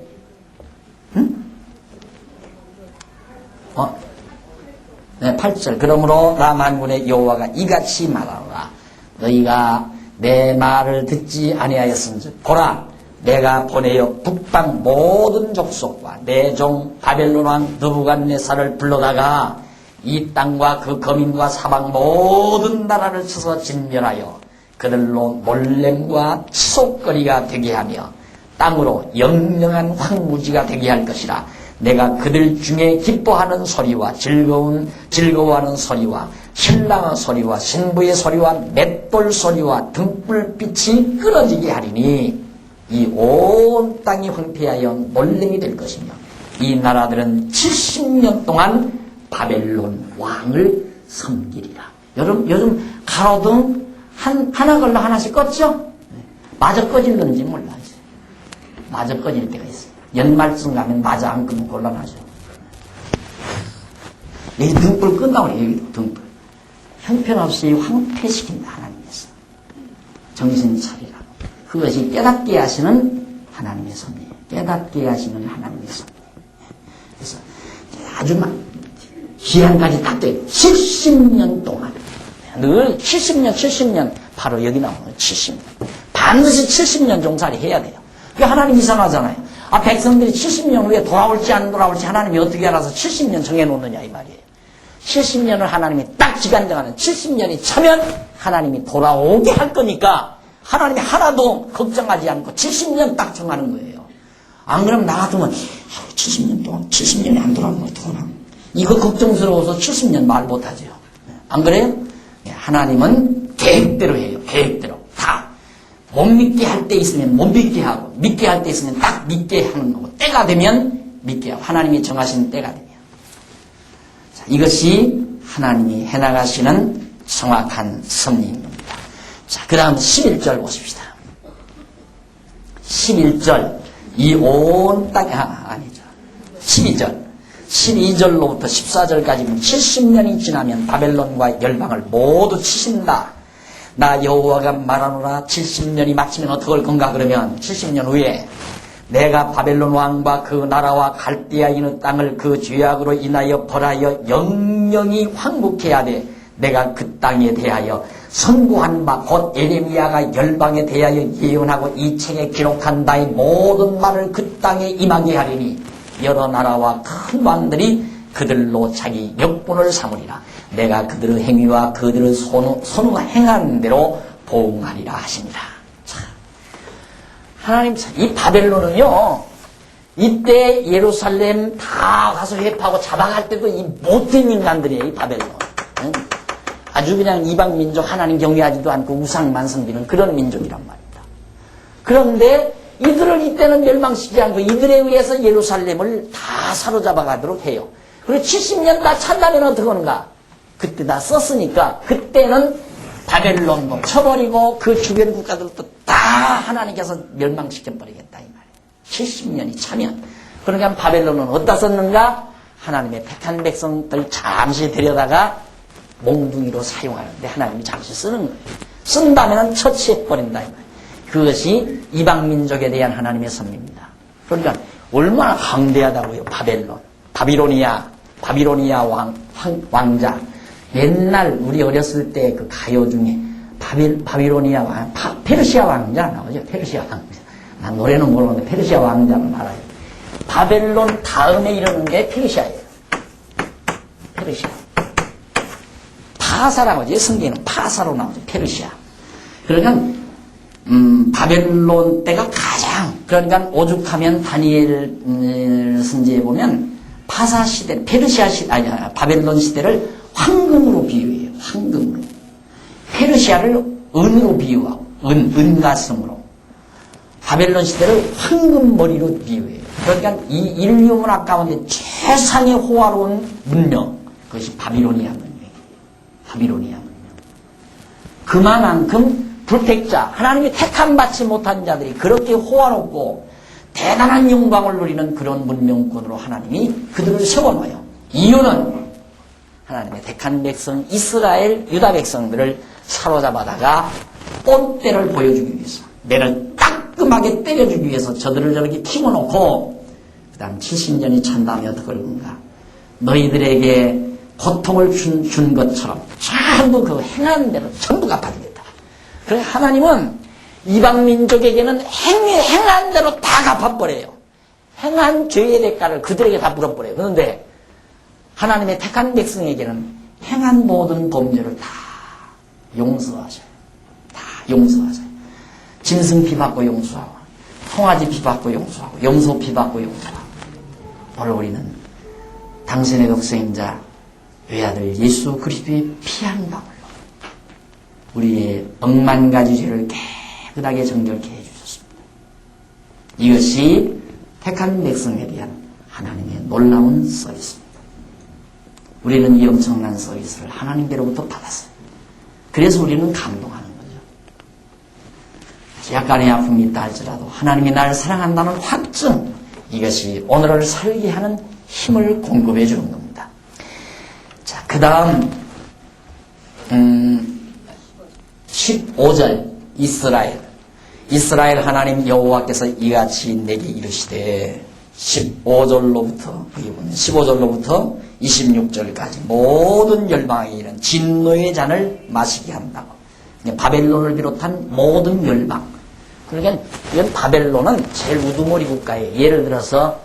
네, 8절. 그러므로 나 만군의 여호와가 이같이 말하노라. 너희가 내 말을 듣지 아니하였은즉 보라, 내가 보내어 북방 모든 족속과 내 종 바벨론 왕 느부갓네살을 불러다가 이 땅과 그 거민과 사방 모든 나라를 쳐서 진멸하여 그들로 몰렘과 치솟거리가 되게 하며 땅으로 영영한 황무지가 되게 할 것이라. 내가 그들 중에 기뻐하는 소리와 즐거워하는 소리와 신랑의 소리와 신부의 소리와 맷돌 소리와 등불빛이 끊어지게 하리니 이 온 땅이 황폐하여 몰렘이 될 것이며 이 나라들은 70년 동안 바벨론 왕을 섬기리라. 요즘 가로등 하나 걸러 하나씩 껐죠? 마저 꺼질는지 몰라요. 마저 꺼질 때가 있어요. 연말쯤 가면 마저 안 끄면 곤란하죠. 여기 등불 끈다고 그래요. 여기 등불. 형편없이 황폐시킨다. 하나님께서. 정신 차리라. 그것이 깨닫게 하시는 하나님의 섭리예요. 깨닫게 하시는 하나님의 섭리. 그래서 아주 기한까지 딱 돼요. 70년 동안. 늘 70년 바로 여기 나오는 70년. 반드시 70년 종살이 해야 돼요. 그게 하나님 이상하잖아요. 백성들이 70년 후에 돌아올지 안 돌아올지 하나님이 어떻게 알아서 70년 정해놓느냐 이 말이에요. 70년을 하나님이 딱 기간 정하는 70년이 차면 하나님이 돌아오게 할 거니까 하나님이 하나도 걱정하지 않고 70년 딱 정하는 거예요. 안 그러면 나 같으면 70년 동안 70년이 안 돌아오면 어떡하나. 이거 걱정스러워서 70년 말 못하죠. 안 그래요? 하나님은 계획대로 해요. 계획대로. 다. 못 믿게 할 때 있으면 못 믿게 하고, 믿게 할 때 있으면 딱 믿게 하는 거고, 때가 되면 믿게 하고, 하나님이 정하신 때가 되면. 자, 이것이 하나님이 해나가시는 정확한 섭리입니다. 자, 그 다음 11절 보십시다. 11절. 이 온 땅, 아니죠. 12절. 12절로부터 14절까지는 70년이 지나면 바벨론과 열방을 모두 치신다. 나 여호와가 말하노라. 70년이 마치면 어떻게 할 건가 그러면 70년 후에 내가 바벨론 왕과 그 나라와 갈대아 있는 땅을 그 죄악으로 인하여 벌하여 영영이 황국해야 하되 내가 그 땅에 대하여 선고한 바 곧 예레미야가 열방에 대하여 예언하고 이 책에 기록한 나의 모든 말을 그 땅에 임하게 하리니 여러 나라와 큰 왕들이 그들로 자기 역분을 삼으리라. 내가 그들의 행위와 그들의 선우가 행하는 대로 보응하리라 하십니다. 자, 하나님, 이 바벨론은요, 이때 예루살렘 다 가서 회파하고 잡아갈 때도 이 못된 인간들이에요, 이 바벨론. 응? 아주 그냥 이방 민족, 하나님 경외하지도 않고 우상만 섬기는 그런 민족이란 말입니다. 그런데 이들을 이때는 멸망시키지 않고 이들에 의해서 예루살렘을 다 사로잡아 가도록 해요. 그리고 70년 다 찬다면 어떻게 하는가? 그때 다 썼으니까 그때는 바벨론도 쳐버리고 그 주변 국가들도 다 하나님께서 멸망시켜버리겠다 이 말이에요. 70년이 차면. 그러니까 바벨론은 어디다 썼는가? 하나님의 택한 백성들 잠시 데려다가 몽둥이로 사용하는데 하나님이 잠시 쓰는 거예요. 쓴다면 처치해버린다 이 말이에요. 그것이 이방민족에 대한 하나님의 섭리입니다. 그러니까 얼마나 강대하다고요. 바벨론. 바비로니아 왕자. 옛날 우리 어렸을 때 그 가요 중에 바빌로니아 왕, 페르시아 왕자 나오죠. 페르시아 왕자. 난 노래는 모르는데 페르시아 왕자는 알아요. 바벨론 다음에 이르는 게 페르시아예요. 페르시아. 파사라고 하죠. 성경에는 파사로 나오죠. 페르시아. 그러니까 바벨론 때가 가장, 그러니까 오죽하면 다니엘 선지에 보면 파사 시대, 페르시아 시대, 아니 바벨론 시대를 황금으로 비유해요. 황금으로. 페르시아를 은으로 비유하고 은가슴으로. 바벨론 시대를 황금머리로 비유해요. 그러니까 이 인류 문화 가운데 최상의 호화로운 문명, 그것이 바빌로니아 문명이에요. 바빌로니아 문명. 그만큼 불택자, 하나님이 택함 받지 못한 자들이 그렇게 호화롭고 대단한 영광을 누리는 그런 문명권으로 하나님이 그들을 세워놔요. 이유는 하나님의 택한 백성 이스라엘 유다 백성들을 사로잡아다가 본때를 보여주기 위해서, 매를 따끔하게 때려주기 위해서 저들을 저렇게 키워놓고 그 다음 70년이 찬 다음에 어떻게 그런가, 너희들에게 고통을 준 것처럼 전부 그 행한 대로 전부 갚아주겠다. 그래서 하나님은 이방 민족에게는 행한 대로 다 갚아버려요. 행한 죄의 대가를 그들에게 다 물어버려요. 그런데 하나님의 택한 백성에게는 행한 모든 범죄를 다 용서하셔요. 다 용서하셔요. 짐승 피 받고 용서하고, 송아지 피 받고 용서하고, 염소 피 받고 용서하고. 오늘 우리는 당신의 독생자 외아들 예수 그리스도의 피 한 방울로 우리의 억만 가지 죄를 깨끗하게 정결케 해주셨습니다. 이것이 택한 백성에 대한 하나님의 놀라운 서비스입니다. 우리는 이 엄청난 서비스를 하나님께로부터 받았어요. 그래서 우리는 감동하는 거죠. 약간의 아픔이 있다 할지라도 하나님이 나를 사랑한다는 확증, 이것이 오늘을 살게 하는 힘을 공급해 주는 겁니다. 자, 그 다음 15절 이스라엘 하나님 여호와께서 이같이 내게 이르시되 15절로부터 26절까지 모든 열방에 이른 진노의 잔을 마시게 한다고. 바벨론을 비롯한 모든 열방. 그러니까 이건 바벨론은 제일 우두머리 국가예요. 예를 들어서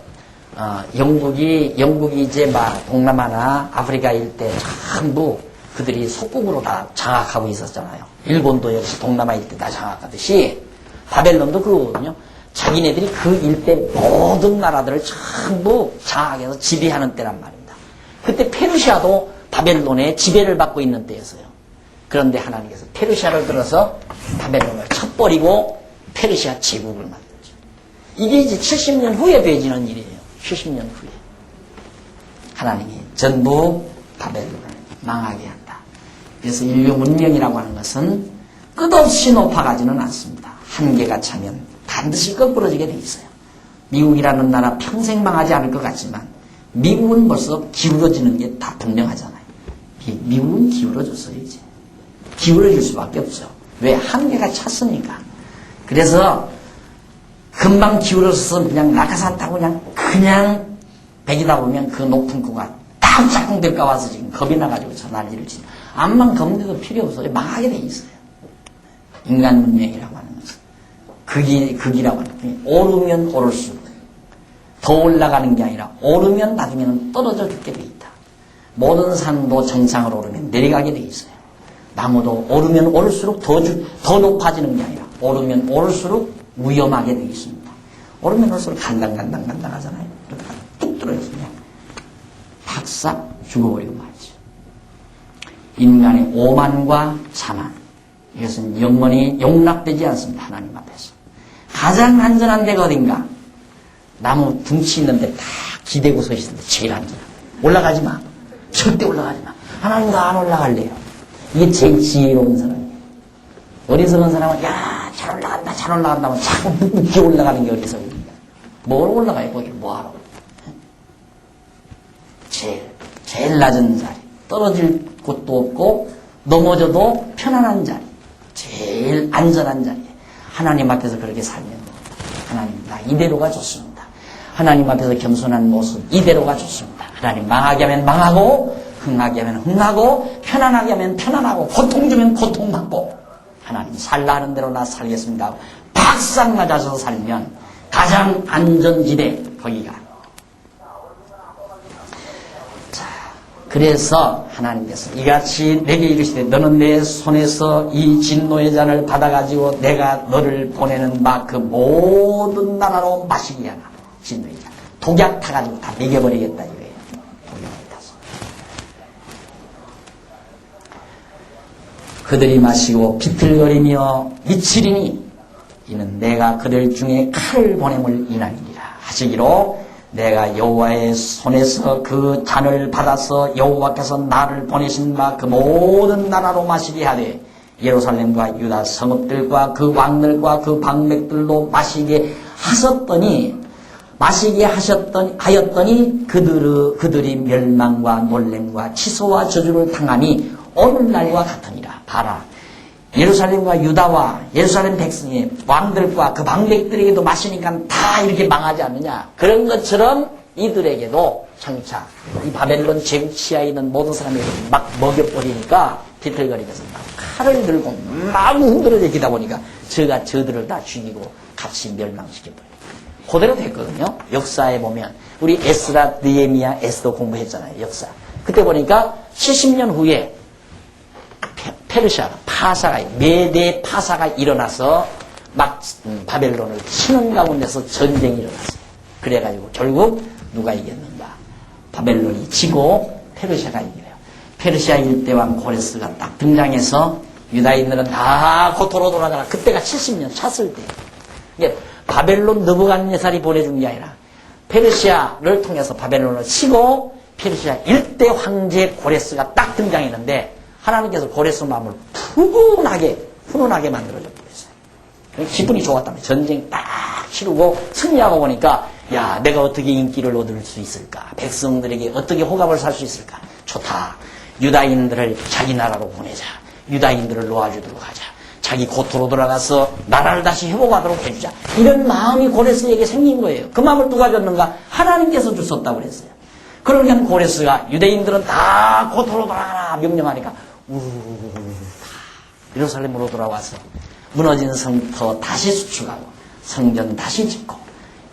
영국이 이제 막 동남아나 아프리카 일대 전부 그들이 속국으로 다 장악하고 있었잖아요. 일본도 역시 동남아 일대 다 장악하듯이 바벨론도 그거거든요. 자기네들이 그 일대 모든 나라들을 전부 장악해서 지배하는 때란 말입니다. 그때 페르시아도 바벨론의 지배를 받고 있는 때였어요. 그런데 하나님께서 페르시아를 들어서 바벨론을 쳐버리고 페르시아 제국을 만들죠. 이게 이제 70년 후에 되어지는 일이에요. 70년 후에. 하나님이 전부 바벨론을 망하게 한다. 그래서 인류 문명이라고 하는 것은 끝없이 높아가지는 않습니다. 한계가 차면 반드시 거꾸러지게 돼 있어요. 미국이라는 나라 평생 망하지 않을 것 같지만 미국은 벌써 기울어지는 게 다 분명하잖아요. 미국은 기울어졌어요, 이제. 기울어질 수밖에 없죠. 왜? 한계가 찼으니까. 그래서 금방 기울어져서 그냥 낙하산 타고 그냥 배기다 보면 그 높은 구가 딱 작동될까 와서 지금 겁이 나가지고 저 난리를 치죠. 암만 겁내도 필요 없어요. 망하게 돼 있어요. 인간 문명이라고 하는 것은. 극이라고 하는 거예요. 오르면 오를수록 더 올라가는 게 아니라 오르면 나중에는 떨어져 죽게 돼 있다. 모든 산도 정상을 오르면 내려가게 돼 있어요. 나무도 오르면 오를수록 더 높아지는 게 아니라 오르면 오를수록 위험하게 돼 있습니다. 오르면 올수록 간당하잖아요. 그러다가 뚝 떨어져서 그냥 박삭 죽어버리고 말이죠. 인간의 오만과 자만, 이것은 영원히 용납되지 않습니다. 하나님 앞에서. 가장 안전한 데가 어딘가? 나무 둥치 있는데 딱 기대고 서 있는데 제일 안전한. 올라가지 마. 절대 올라가지 마. 하나님 나 안 올라갈래요. 이게 제일 지혜로운 사람이에요. 어리석은 사람은 잘 올라간다 하면 자꾸 늦게 올라가는 게 어리석입니다. 뭘 올라가요? 거기 뭐하러? 제일 낮은 자리. 떨어질 곳도 없고 넘어져도 편안한 자리. 제일 안전한 자리에 하나님 앞에서 그렇게 살면 하나님 나 이대로가 좋습니다. 하나님 앞에서 겸손한 모습 이대로가 좋습니다. 하나님 망하게 하면 망하고 흥하게 하면 흥하고 편안하게 하면 편안하고 고통 주면 고통받고 하나님 살라 하는 대로 나 살겠습니다 하고 박상 맞아서 살면 가장 안전지대 거기가. 자, 그래서 하나님께서 이같이 내게 이르시되 너는 내 손에서 이 진노의 잔을 받아가지고 내가 너를 보내는 바 그 모든 나라로 마시게 하라. 진노의 잔 독약 타가지고 다 먹여버리겠다 이거예요. 독약을 타서 그들이 마시고 비틀거리며 미치리니 이는 내가 그들 중에 칼을 보냄을 인하니라 하시기로 내가 여호와의 손에서 그 잔을 받아서 여호와께서 나를 보내신 바 그 모든 나라로 마시게 하되 예루살렘과 유다 성읍들과 그 왕들과 그 방백들로 마시게 하였더니 그들이 멸망과 놀램과 치소와 저주를 당하니 오늘날과 같으니라. 봐라. 예루살렘과 유다와 예루살렘 백성의 왕들과 그 방백들에게도 마시니까 다 이렇게 망하지 않느냐. 그런 것처럼 이들에게도 장차 이 바벨론 제국 치하에 있는 모든 사람에게 막 먹여버리니까 비틀거리면서 막 칼을 들고 막 흔들어대기다 보니까 저들을 다 죽이고 같이 멸망시켜버려요. 그대로 됐거든요. 역사에 보면 우리 에스라, 느헤미야, 에스더 공부했잖아요. 역사. 그때 보니까 70년 후에 페르시아가 파사가 메대 파사가 일어나서 막 바벨론을 치는 가운데서 전쟁이 일어났어요. 그래가지고 결국 누가 이겼는가? 바벨론이 지고 페르시아가 이겨요. 페르시아 일대왕 고레스가 딱 등장해서 유다인들은 다 고토로 돌아가라. 그때가 70년 찼을 때. 이게 바벨론 느부갓네살이 보내준 게 아니라 페르시아를 통해서 바벨론을 치고 페르시아 일대 황제 고레스가 딱 등장했는데 하나님께서 고레스 마음을 훈훈하게 만들어줘 버렸어요. 기분이 좋았다며. 전쟁 딱 치르고 승리하고 보니까 야, 내가 어떻게 인기를 얻을 수 있을까? 백성들에게 어떻게 호감을 살 수 있을까? 좋다. 유다인들을 자기 나라로 보내자. 유다인들을 놓아주도록 하자. 자기 고토로 돌아가서 나라를 다시 회복하도록 해주자. 이런 마음이 고레스에게 생긴 거예요. 그 마음을 누가 줬는가? 하나님께서 주셨다고 그랬어요. 그러니까 고레스가 유대인들은 다 고토로 돌아가라 명령하니까 예루살렘으로 돌아와서 무너진 성터 다시 수축하고 성전 다시 짓고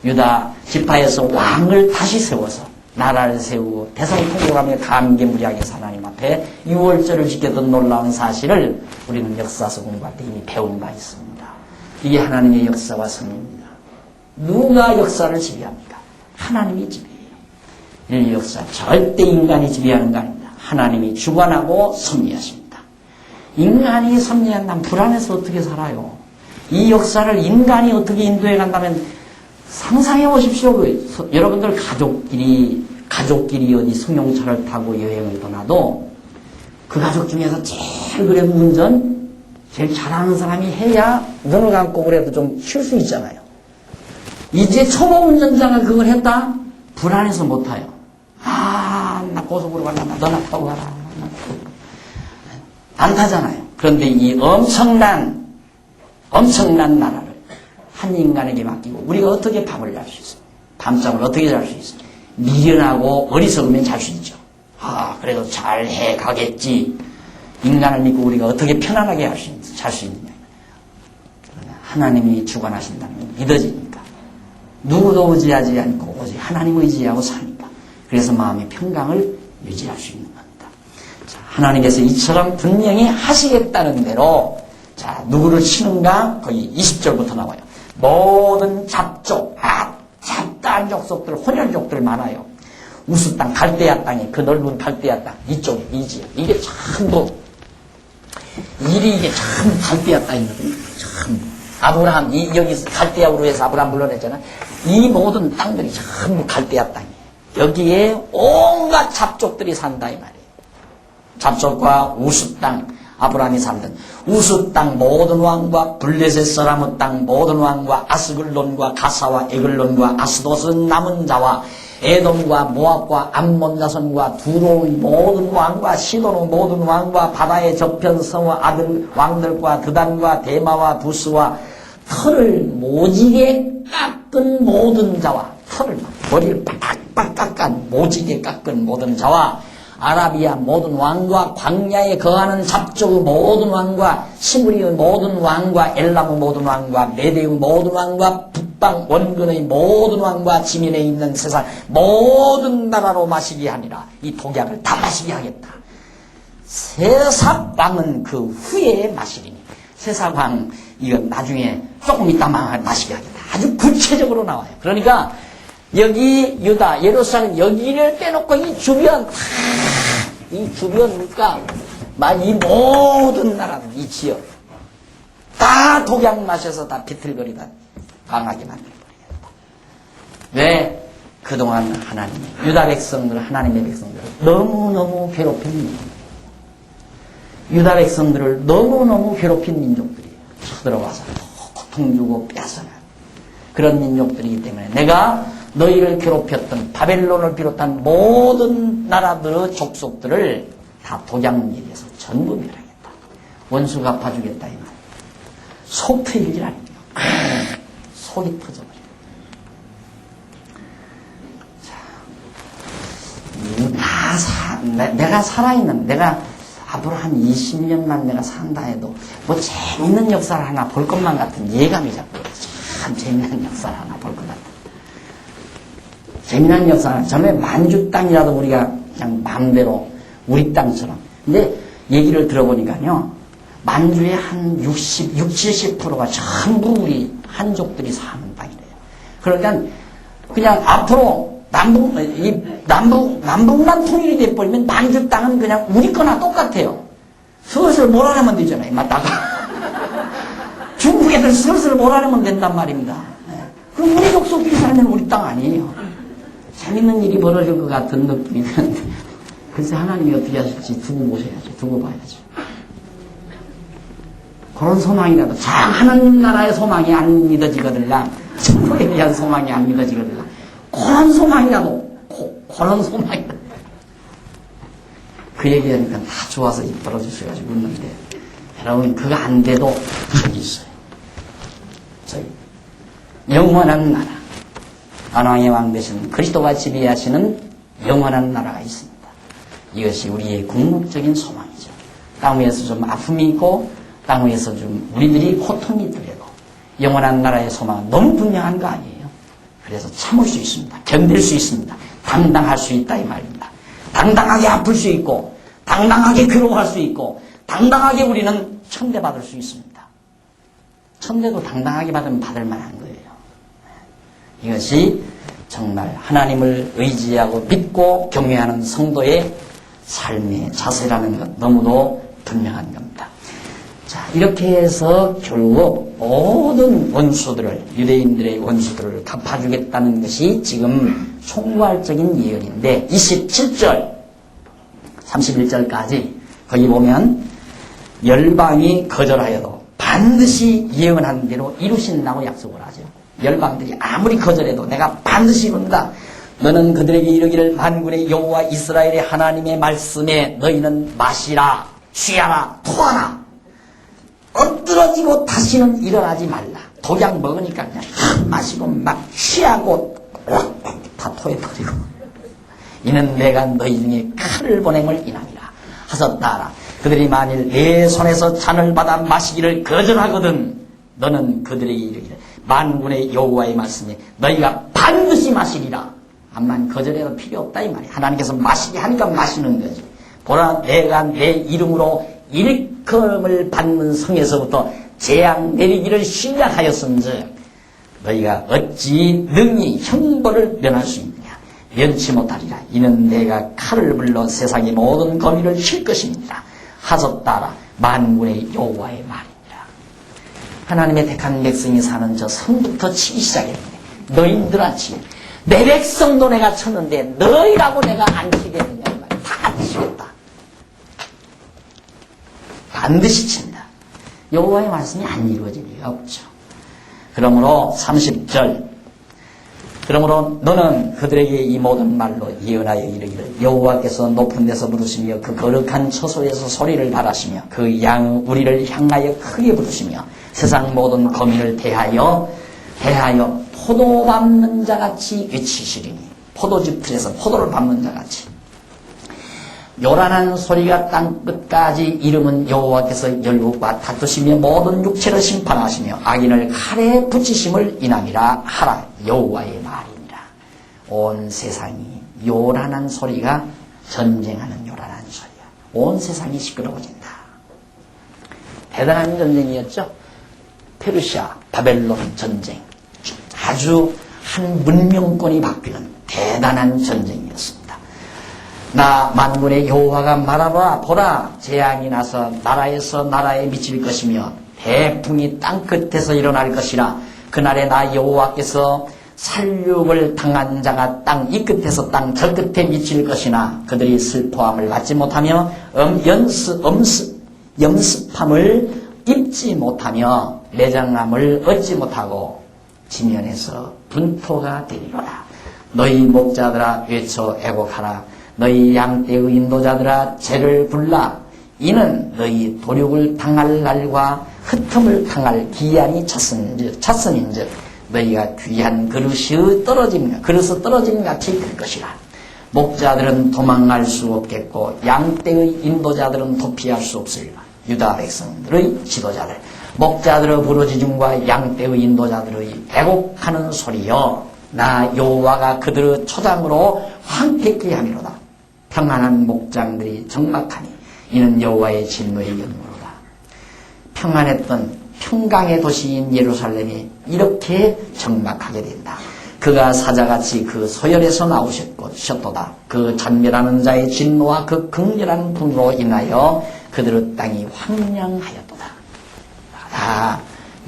유다 지파에서 왕을 다시 세워서 나라를 세우고 대성통곡하며 감개무량해서 하나님 앞에 유월절을 지켰던 놀라운 사실을 우리는 역사서 공부할 때 이미 배운 바 있습니다. 이게 하나님의 역사와 섭리입니다. 누가 역사를 지배합니까? 하나님이 지배해요. 이 역사 절대 인간이 지배하는 거 아닙니다. 하나님이 주관하고 섭리하십니다. 인간이 섭리한다면 불안해서 어떻게 살아요? 이 역사를 인간이 어떻게 인도해 간다면 상상해 보십시오. 여러분들 가족끼리 어디 승용차를 타고 여행을 떠나도 그 가족 중에서 제일 그래도 운전 제일 잘하는 사람이 해야 눈을 감고 그래도 좀 쉴 수 있잖아요. 이제 초보 운전자가 그걸 했다? 불안해서 못 타요. 나 고속으로 가려나 너나 타고 가라. 안 타잖아요. 그런데 이 엄청난 나라를 한 인간에게 맡기고 우리가 어떻게 밥을 잘 수 있어요? 밤잠을 어떻게 잘 수 있어요? 미련하고 어리석으면 잘 수 있죠. 그래도 잘 해가겠지. 인간을 믿고 우리가 어떻게 편안하게 잘 수 있느냐. 하나님이 주관하신다는 게 믿어지니까. 누구도 의지하지 않고 오직 하나님을 의지하고 사니까. 그래서 마음의 평강을 유지할 수 있는 겁니다. 자, 하나님께서 이처럼 분명히 하시겠다는 대로 자, 누구를 치는가? 거기 20절부터 나와요. 모든 잡족, 잡다한 족속들, 혼혈족들 많아요. 우스 땅, 갈대아 땅에, 그 넓은 갈대아 땅, 이쪽에, 이 지역. 이게 전부, 이게 참 갈대아 땅이거든요. 참. 아브라함, 여기서 갈대아우로 해서 아브라함 불러냈잖아. 이 모든 땅들이 전부 갈대아 땅이에요. 여기에 온갖 잡족들이 산다, 이 말이에요. 잡족과 우스 땅, 아브라함이 살던 우스 땅 모든 왕과 블레셋 사람의 땅 모든 왕과 아스글론과 가사와 에글론과 아스돗은 남은 자와 에돔과 모압과 암몬 자손과 두로의 모든 왕과 시돈의 모든 왕과 바다의 저편 성의 아들 왕들과 드단과 대마와 부스와 털을 모지게 깎은 모든 자와 털을 머리를 빡빡 깎은 모지게 깎은 모든 자와 아라비아 모든 왕과 광야에 거하는 잡족의 모든 왕과 시므리의 모든 왕과 엘람의 모든 왕과 메대의 모든 왕과 북방 원근의 모든 왕과 지면에 있는 세상 모든 나라로 마시게 하니라. 이 독약을 다 마시게 하겠다. 세상 왕은 그 후에 마시리니. 세상 왕 이건 나중에 조금 이따 마시게 하겠다. 아주 구체적으로 나와요. 그러니까 여기 유다, 예루살렘 여기를 빼놓고 이 주변 이 주변 그러니까 이 모든 나라는 이 지역 다 독약 마셔서 다 비틀거리다 망하게 만들어버리겠다. 왜? 그동안 하나님의 유다 백성들 하나님의 백성들을 너무너무 괴롭힌 민족, 유다 백성들을 너무너무 괴롭힌 민족들이에요. 쳐들어와서 고통 주고 빼앗아요. 그런 민족들이기 때문에 내가 너희를 괴롭혔던 바벨론을 비롯한 모든 나라들의 족속들을 다 독약일에서 전부 멸하겠다. 원수 갚아주겠다 이 말. 속 터지라니까. 속이 터져버려. 내가 살아있는, 내가 앞으로 한 20년만 내가 산다 해도 뭐 재밌는 역사를 하나 볼 것만 같은 예감이 자꾸 참 재밌는 역사를 하나 볼 것 같아. 재미난 역사는 전에 만주 땅이라도 우리가 그냥 마음대로 우리 땅처럼. 근데 얘기를 들어보니까요, 만주의 한 70%가 전부 우리 한족들이 사는 땅이래요. 그러니까 그냥 앞으로 남북만 통일이 돼버리면 만주 땅은 그냥 우리 거나 똑같아요. 슬슬 몰아내면 되잖아요. 맞다가. 중국 애들 슬슬 몰아내면 된단 말입니다. 그럼 우리 족속끼리 살면 우리 땅 아니에요. 재밌는 일이 벌어질 것 같은 느낌이 드는데, 글쎄 하나님이 어떻게 하실지 두고 보셔야죠. 두고 봐야죠. 그런 소망이라도, 하나님 나라의 소망이 안 믿어지거들라, 천국에 대한 소망이 안 믿어지거들라, 그런 소망이라도, 그런 소망이라도. 그 얘기하니까 다 좋아서 입 벌어주셔가지고 웃는데, 여러분, 그거 안 돼도 저기 있어요. 저기. 영원한 나라. 만왕의 왕 되신 그리스도가 지배하시는 영원한 나라가 있습니다. 이것이 우리의 궁극적인 소망이죠. 땅 위에서 좀 아픔이 있고 땅 위에서 좀 우리들이 고통이 있더라도 영원한 나라의 소망은 너무 분명한 거 아니에요. 그래서 참을 수 있습니다. 견딜 수 있습니다. 당당할 수 있다 이 말입니다. 당당하게 아플 수 있고 당당하게 괴로워할 수 있고 당당하게 우리는 천대받을 수 있습니다. 천대도 당당하게 받으면 받을 만한 거예요. 이것이 정말 하나님을 의지하고 믿고 경외하는 성도의 삶의 자세라는 것 너무도 분명한 겁니다. 자, 이렇게 해서 결국 모든 원수들을, 유대인들의 원수들을 갚아주겠다는 것이 지금 총괄적인 예언인데 27절, 31절까지 거기 보면 열방이 거절하여도 반드시 예언한 대로 이루신다고 약속을 하죠. 열방들이 아무리 거절해도 내가 반드시 이룬다. 너는 그들에게 이르기를 만군의 여호와 이스라엘의 하나님의 말씀에 너희는 마시라, 취하라, 토하라. 엎드러지고 다시는 일어나지 말라. 독약 먹으니까 그냥 마시고 막 취하고 다 토해버리고. 이는 내가 너희 중에 칼을 보냄을 인함이라 하셨다라. 그들이 만일 내 손에서 잔을 받아 마시기를 거절하거든 너는 그들에게 이르기를 만군의 여호와의 말씀에 너희가 반드시 마시리라. 암만 거절해도 필요 없다 이 말이야. 하나님께서 마시게 하니까 마시는 거지. 보라 내가 내 이름으로 일컬음을 받는 성에서부터 재앙 내리기를 신약하였은즉 너희가 어찌 능히 형벌을 면할 수 있느냐. 면치 못하리라. 이는 내가 칼을 불러 세상의 모든 거미를 칠 것입니다 하셨다라. 만군의 여호와의 말이니라. 하나님의 택한 백성이 사는 저 성부터 치기 시작했네. 너희들아 치. 내 백성도 내가 쳤는데 너희라고 내가 안 치겠느냐. 다 치겠다. 반드시 친다. 여호와의 말씀이 안 이루어질 리가 없죠. 그러므로 30절 그러므로 너는 그들에게 이 모든 말로 예언하여 이르기를 여호와께서 높은 데서 부르시며 그 거룩한 처소에서 소리를 발하시며 그 양 우리를 향하여 크게 부르시며 세상 모든 거민을 대하여 포도 밟는 자같이 외치시리니 포도즙 풀에서 포도를 밟는 자같이 요란한 소리가 땅끝까지 이르면 여호와께서 열국과 다투시며 모든 육체를 심판하시며 악인을 칼에 붙이심을 인함이라 하라. 여호와의 말이니라. 온 세상이 요란한 소리가 전쟁하는 요란한 소리야. 온 세상이 시끄러워진다. 대단한 전쟁이었죠. 페르시아, 바벨론 전쟁. 아주 한 문명권이 바뀌는 대단한 전쟁이었습니다. 나 만군의 여호와가 말하노라. 보라, 재앙이 나서 나라에서 나라에 미칠 것이며 대풍이 땅끝에서 일어날 것이라. 그날에 나 여호와께서 살육을 당한 자가 땅 이 끝에서 땅 저 끝에 미칠 것이나 그들이 슬퍼함을 받지 못하며 염습함을 입지 못하며 매장함을 얻지 못하고 지면에서 분토가 되리로라. 너희 목자들아 외쳐 애곡하라. 너희 양떼의 인도자들아 죄를 불라. 이는 너희 도륙을 당할 날과 흩음을 당할 기한이 찼은인즉 너희가 귀한 그릇이 떨어짐 같이 될 것이라. 목자들은 도망갈 수 없겠고 양떼의 인도자들은 도피할 수 없으리라. 유다 백성들의 지도자들, 목자들의 부르짖음과 양떼의 인도자들의 애곡하는 소리여. 나 여호와가 그들의 초장으로 황폐케 하미로다. 평안한 목장들이 적막하니 이는 여호와의 진노의 연무로다. 평안했던 평강의 도시인 예루살렘이 이렇게 적막하게 된다. 그가 사자같이 그 소열에서 나오셨도다. 그 잔멸하는 자의 진노와 그 극렬한 분으로 인하여 그들의 땅이 황량하였도다.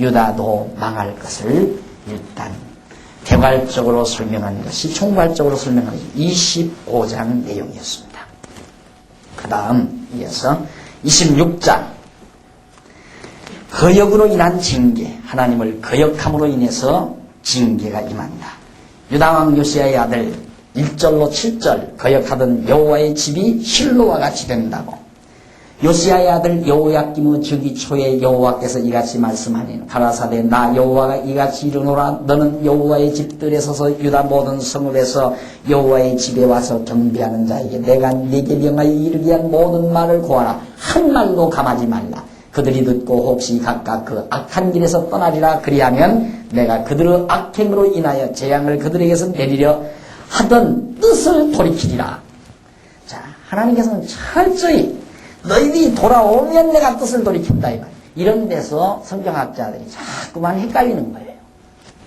유다도 망할 것을 일단 개괄적으로 설명한 것이 총괄적으로 설명한 것이 25장 내용이었습니다. 그 다음 이어서 26장 거역으로 인한 징계, 하나님을 거역함으로 인해서 징계가 임한다. 유다왕 요시야의 아들 1절로 7절 거역하던 여호와의 집이 실로와 같이 된다고. 요시야의 아들 여호야김의 즉위 초에 여호와께서 이같이 말씀하니 가라사대 나 여호와가 이같이 이르노라. 너는 여호와의 집들에 서서 유다 모든 성읍에서 여호와의 집에 와서 경배하는 자에게 내가 네게 명하여 이르게 한 모든 말을 고하라. 한 말도 감하지 말라. 그들이 듣고 혹시 각각 그 악한 길에서 떠나리라. 그리하면 내가 그들의 악행으로 인하여 재앙을 그들에게서 내리려 하던 뜻을 돌이키리라. 자, 하나님께서는 철저히 너희들이 돌아오면 내가 뜻을 돌이킨다 이 말. 이런 데서 성경학자들이 자꾸만 헷갈리는 거예요.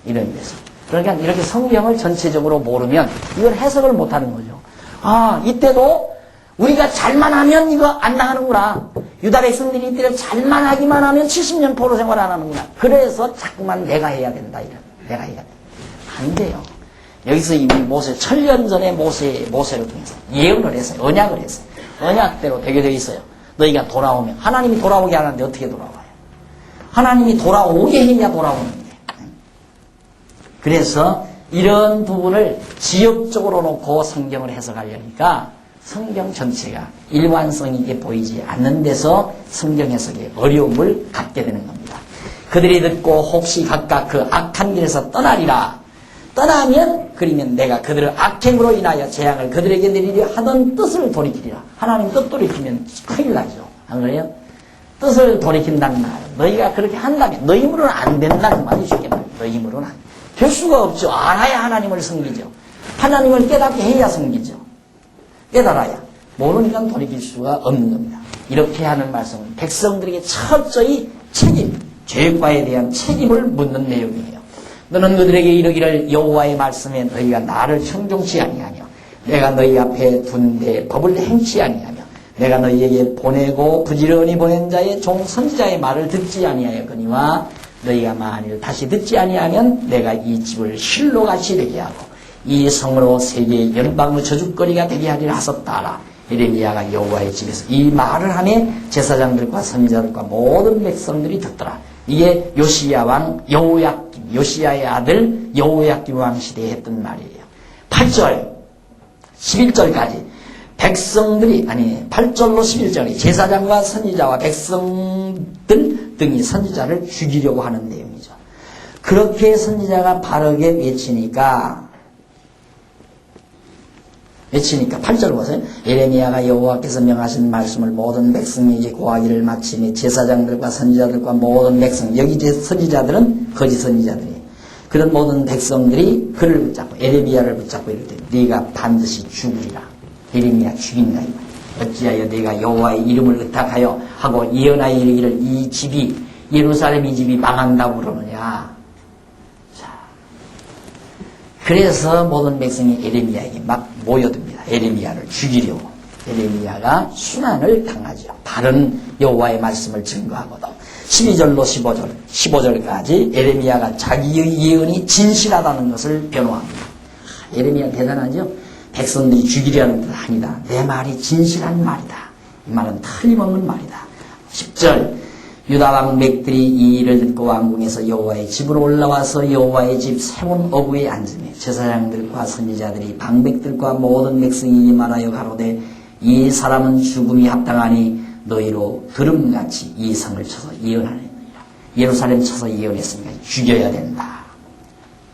이런 데서. 그러니까 이렇게 성경을 전체적으로 모르면 이걸 해석을 못하는 거죠. 아, 이때도 우리가 잘만 하면 이거 안 당하는구나. 유다 백성들이 이때를 잘만 하기만 하면 70년 포로 생활 안 하는구나. 그래서 자꾸만 내가 해야 된다. 이런. 내가 해야 돼. 안 돼요. 여기서 이미 모세, 천년 전에 모세를 통해서 예언을 했어요. 언약을 했어요. 언약대로 되게 되어 있어요. 너희가 돌아오면. 하나님이 돌아오게 하는데 어떻게 돌아와요? 하나님이 돌아오게 해야 돌아오는데. 그래서 이런 부분을 지역적으로 놓고 성경을 해석하려니까 성경 전체가 일관성 있게 보이지 않는 데서 성경 해석에 어려움을 갖게 되는 겁니다. 그들이 듣고 혹시 각각 그 악한 길에서 떠나리라. 떠나면 그러면 내가 그들의 악행으로 인하여 재앙을 그들에게 내리려 하던 뜻을 돌이키리라. 하나님 뜻 돌이키면 큰일 나죠. 안 그래요? 뜻을 돌이킨다는 말. 너희가 그렇게 한다면 너희 힘으로는 안 된다는 말이 쉽게 말해요. 너희 힘으로는 안 돼. 될 수가 없죠. 알아야 하나님을 섬기죠. 하나님을 깨닫게 해야 섬기죠. 깨달아야. 모르니까 돌이킬 수가 없는 겁니다. 이렇게 하는 말씀은 백성들에게 철저히 죄과에 대한 책임을 묻는 내용이에요. 너는 그들에게 이르기를 여호와의 말씀에 너희가 나를 청종치 아니하며 내가 너희 앞에 둔 데 법을 행치 아니하며 내가 너희에게 보내고 부지런히 보낸 자의 종 선지자의 말을 듣지 아니하였거니와 너희가 만일 다시 듣지 아니하면 내가 이 집을 실로같이 되게 하고 이 성으로 세계의 연방의 저주거리가 되게 하리라 하셨다라. 예레미야가 여호와의 집에서 이 말을 하며 제사장들과 선지자들과 모든 백성들이 듣더라. 이게 요시야 왕 여호야김, 요시야의 아들 여호야김 왕 시대에 했던 말이에요. 8절, 11절까지 백성들이 8절로 11절이 제사장과 선지자와 백성들 등이 선지자를 죽이려고 하는 내용이죠. 그렇게 선지자가 바르게 외치니까 외치니까 8절 보세요. 예레미야가 여호와께서 명하신 말씀을 모든 백성에게 고하기를 마치며 제사장들과 선지자들과 모든 백성, 여기 이제 선지자들은 거짓 선지자들이에요. 그런 모든 백성들이 그를 붙잡고 예레미야를 붙잡고 이럴 때 네가 반드시 죽으리라. 예레미야 죽인다. 어찌하여 네가 여호와의 이름을 의탁하여 하고 예언하여 이르기를 이 집이 예루살렘 이 집이 망한다고 그러느냐. 자, 그래서 모든 백성이 예레미야에게 막 모여듭니다. 예레미야를 죽이려고. 예레미야가 순환을 당하죠. 바른 여호와의 말씀을 증거하거든. 12절로 15절까지 예레미야가 자기의 예언이 진실하다는 것을 변호합니다. 예레미야 대단하죠? 백성들이 죽이려는 뜻 아니다. 내 말이 진실한 말이다. 이 말은 틀림없는 말이다. 10절 유다 왕백들이 이 일을 듣고 왕궁에서 여호와의 집으로 올라와서 여호와의 집 세운 어부에 앉으며 제사장들과 선지자들이 방백들과 모든 백성이 말하여 가로되 이 사람은 죽음이 합당하니 너희로 들음같이 이 성을 쳐서 예언하느니라. 예루살렘 쳐서 예언했으니까 죽여야 된다.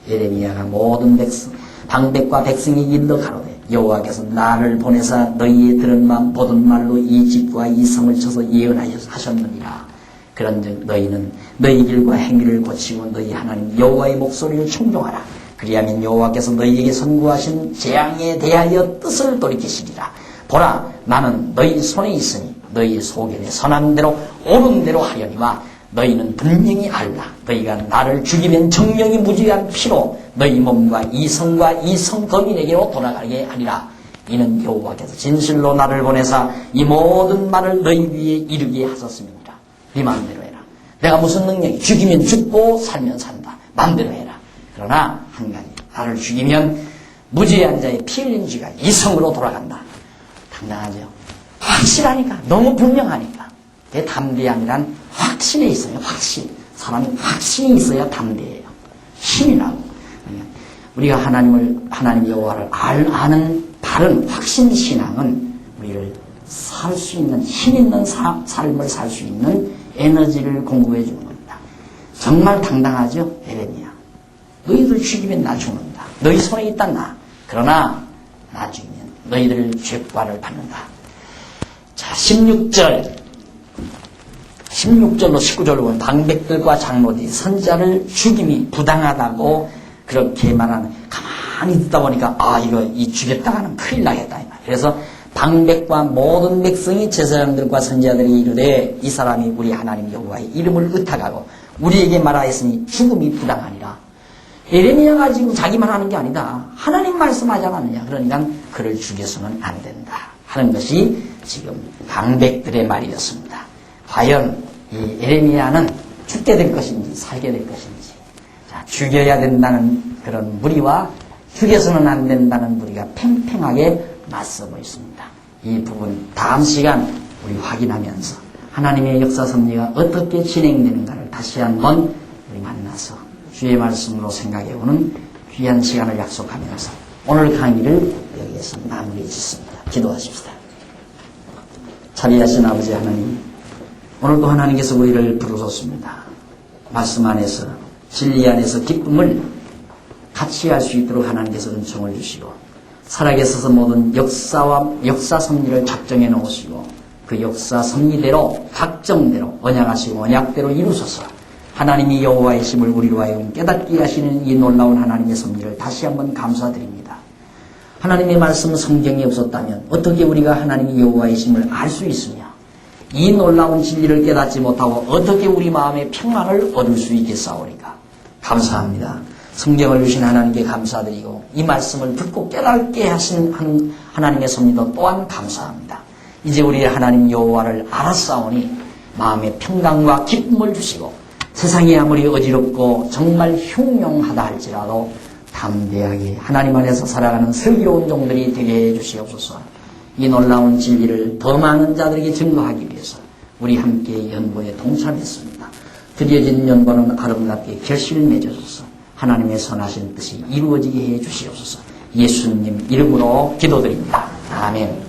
예레미야가 모든 백성 방백과 백성이 일러 가로되 여호와께서 나를 보내사 너희의 들은 말 보던 말로 이 집과 이 성을 쳐서 예언하셨느니라. 그런즉 너희는 너희 길과 행위를 고치고 너희 하나님 여호와의 목소리를 청종하라. 그리하면 여호와께서 너희에게 선고하신 재앙에 대하여 뜻을 돌이키시리라. 보라 나는 너희 손에 있으니 너희 소견에 선한 대로 옳은 대로 하려니와 너희는 분명히 알라. 너희가 나를 죽이면 정령이 무지한 피로 너희 몸과 이 성과 이 성 거민에게로 돌아가게 하리라. 이는 여호와께서 진실로 나를 보내사 이 모든 말을 너희 위에 이르게 하셨습니다. 네 마음대로 해라. 내가 무슨 능력이 죽이면 죽고 살면 산다. 마음대로 해라. 그러나 한 가지 나를 죽이면 무죄한 자의 피 흘린 쥐가 이 성으로 돌아간다. 당당하죠. 확실하니까 너무 분명하니까. 그 담대함이란 확신에 있어요. 확신. 사람이 확신이 있어야 담대해요. 힘이라고. 우리가 하나님 여호와를 아는 바른 확신 신앙은 우리를 살 수 있는 힘 있는 삶을 살 수 있는 에너지를 공급해 주는 겁니다. 정말 당당하죠. 예레미야. 너희들 죽이면 나 죽는다. 너희 손에 있다 나. 그러나 나 죽이면 너희들 죄과를 받는다. 자, 16절로 19절로 보면 방백들과 장로들이 선지자를 죽임이 부당하다고 그렇게 말하는, 가만히 듣다 보니까 이 죽였다가 하면 큰일 나겠다 이 말. 그래서 방백과 모든 백성이 제사장들과 선지자들이 이르되 이 사람이 우리 하나님 여호와의 이름을 의탁하고 우리에게 말하였으니 죽음이 부당하니라. 예레미야가 지금 자기만 하는 게 아니다. 하나님 말씀하지 않았느냐. 그러니까 그를 죽여서는 안 된다 하는 것이 지금 방백들의 말이었습니다. 과연 이 예레미야는 죽게 될 것인지 살게 될 것인지, 자, 죽여야 된다는 그런 무리와 죽여서는 안 된다는 무리가 팽팽하게 맞서고 있습니다. 이 부분 다음 시간 우리 확인하면서 하나님의 역사 섭리가 어떻게 진행되는가를 다시 한번 우리 만나서 주의 말씀으로 생각해보는 귀한 시간을 약속하면서 오늘 강의를 여기에서 마무리 짓습니다. 기도하십시다. 자비하신 아버지 하나님, 오늘도 하나님께서 우리를 부르셨습니다. 말씀 안에서 진리 안에서 기쁨을 같이 할 수 있도록 하나님께서 은총을 주시고 살아계셔서 모든 역사 섭리를 작정해 놓으시고 그 역사 섭리대로 작정대로 언약하시고 언약대로 이루소서. 하나님이 여호와의 심을 우리로 하여금 깨닫게 하시는 이 놀라운 하나님의 섭리를 다시 한번 감사드립니다. 하나님의 말씀 성경이 없었다면 어떻게 우리가 하나님이 여호와의 심을 알 수 있으며 이 놀라운 진리를 깨닫지 못하고 어떻게 우리 마음의 평안을 얻을 수 있겠사오리까. 감사합니다. 성경을 주신 하나님께 감사드리고 이 말씀을 듣고 깨닫게 하신 하나님의 섭리도 또한 감사합니다. 이제 우리 하나님 여호와를 알았사오니 마음의 평강과 기쁨을 주시고 세상이 아무리 어지럽고 정말 흉흉하다 할지라도 담대하게 하나님 안에서 살아가는 슬기로운 종들이 되게 해주시옵소서. 이 놀라운 진리를 더 많은 자들에게 증거하기 위해서 우리 함께 연보에 동참했습니다. 드려진 연보는 아름답게 결실을 맺어줘서 하나님의 선하신 뜻이 이루어지게 해 주시옵소서. 예수님 이름으로 기도드립니다. 아멘.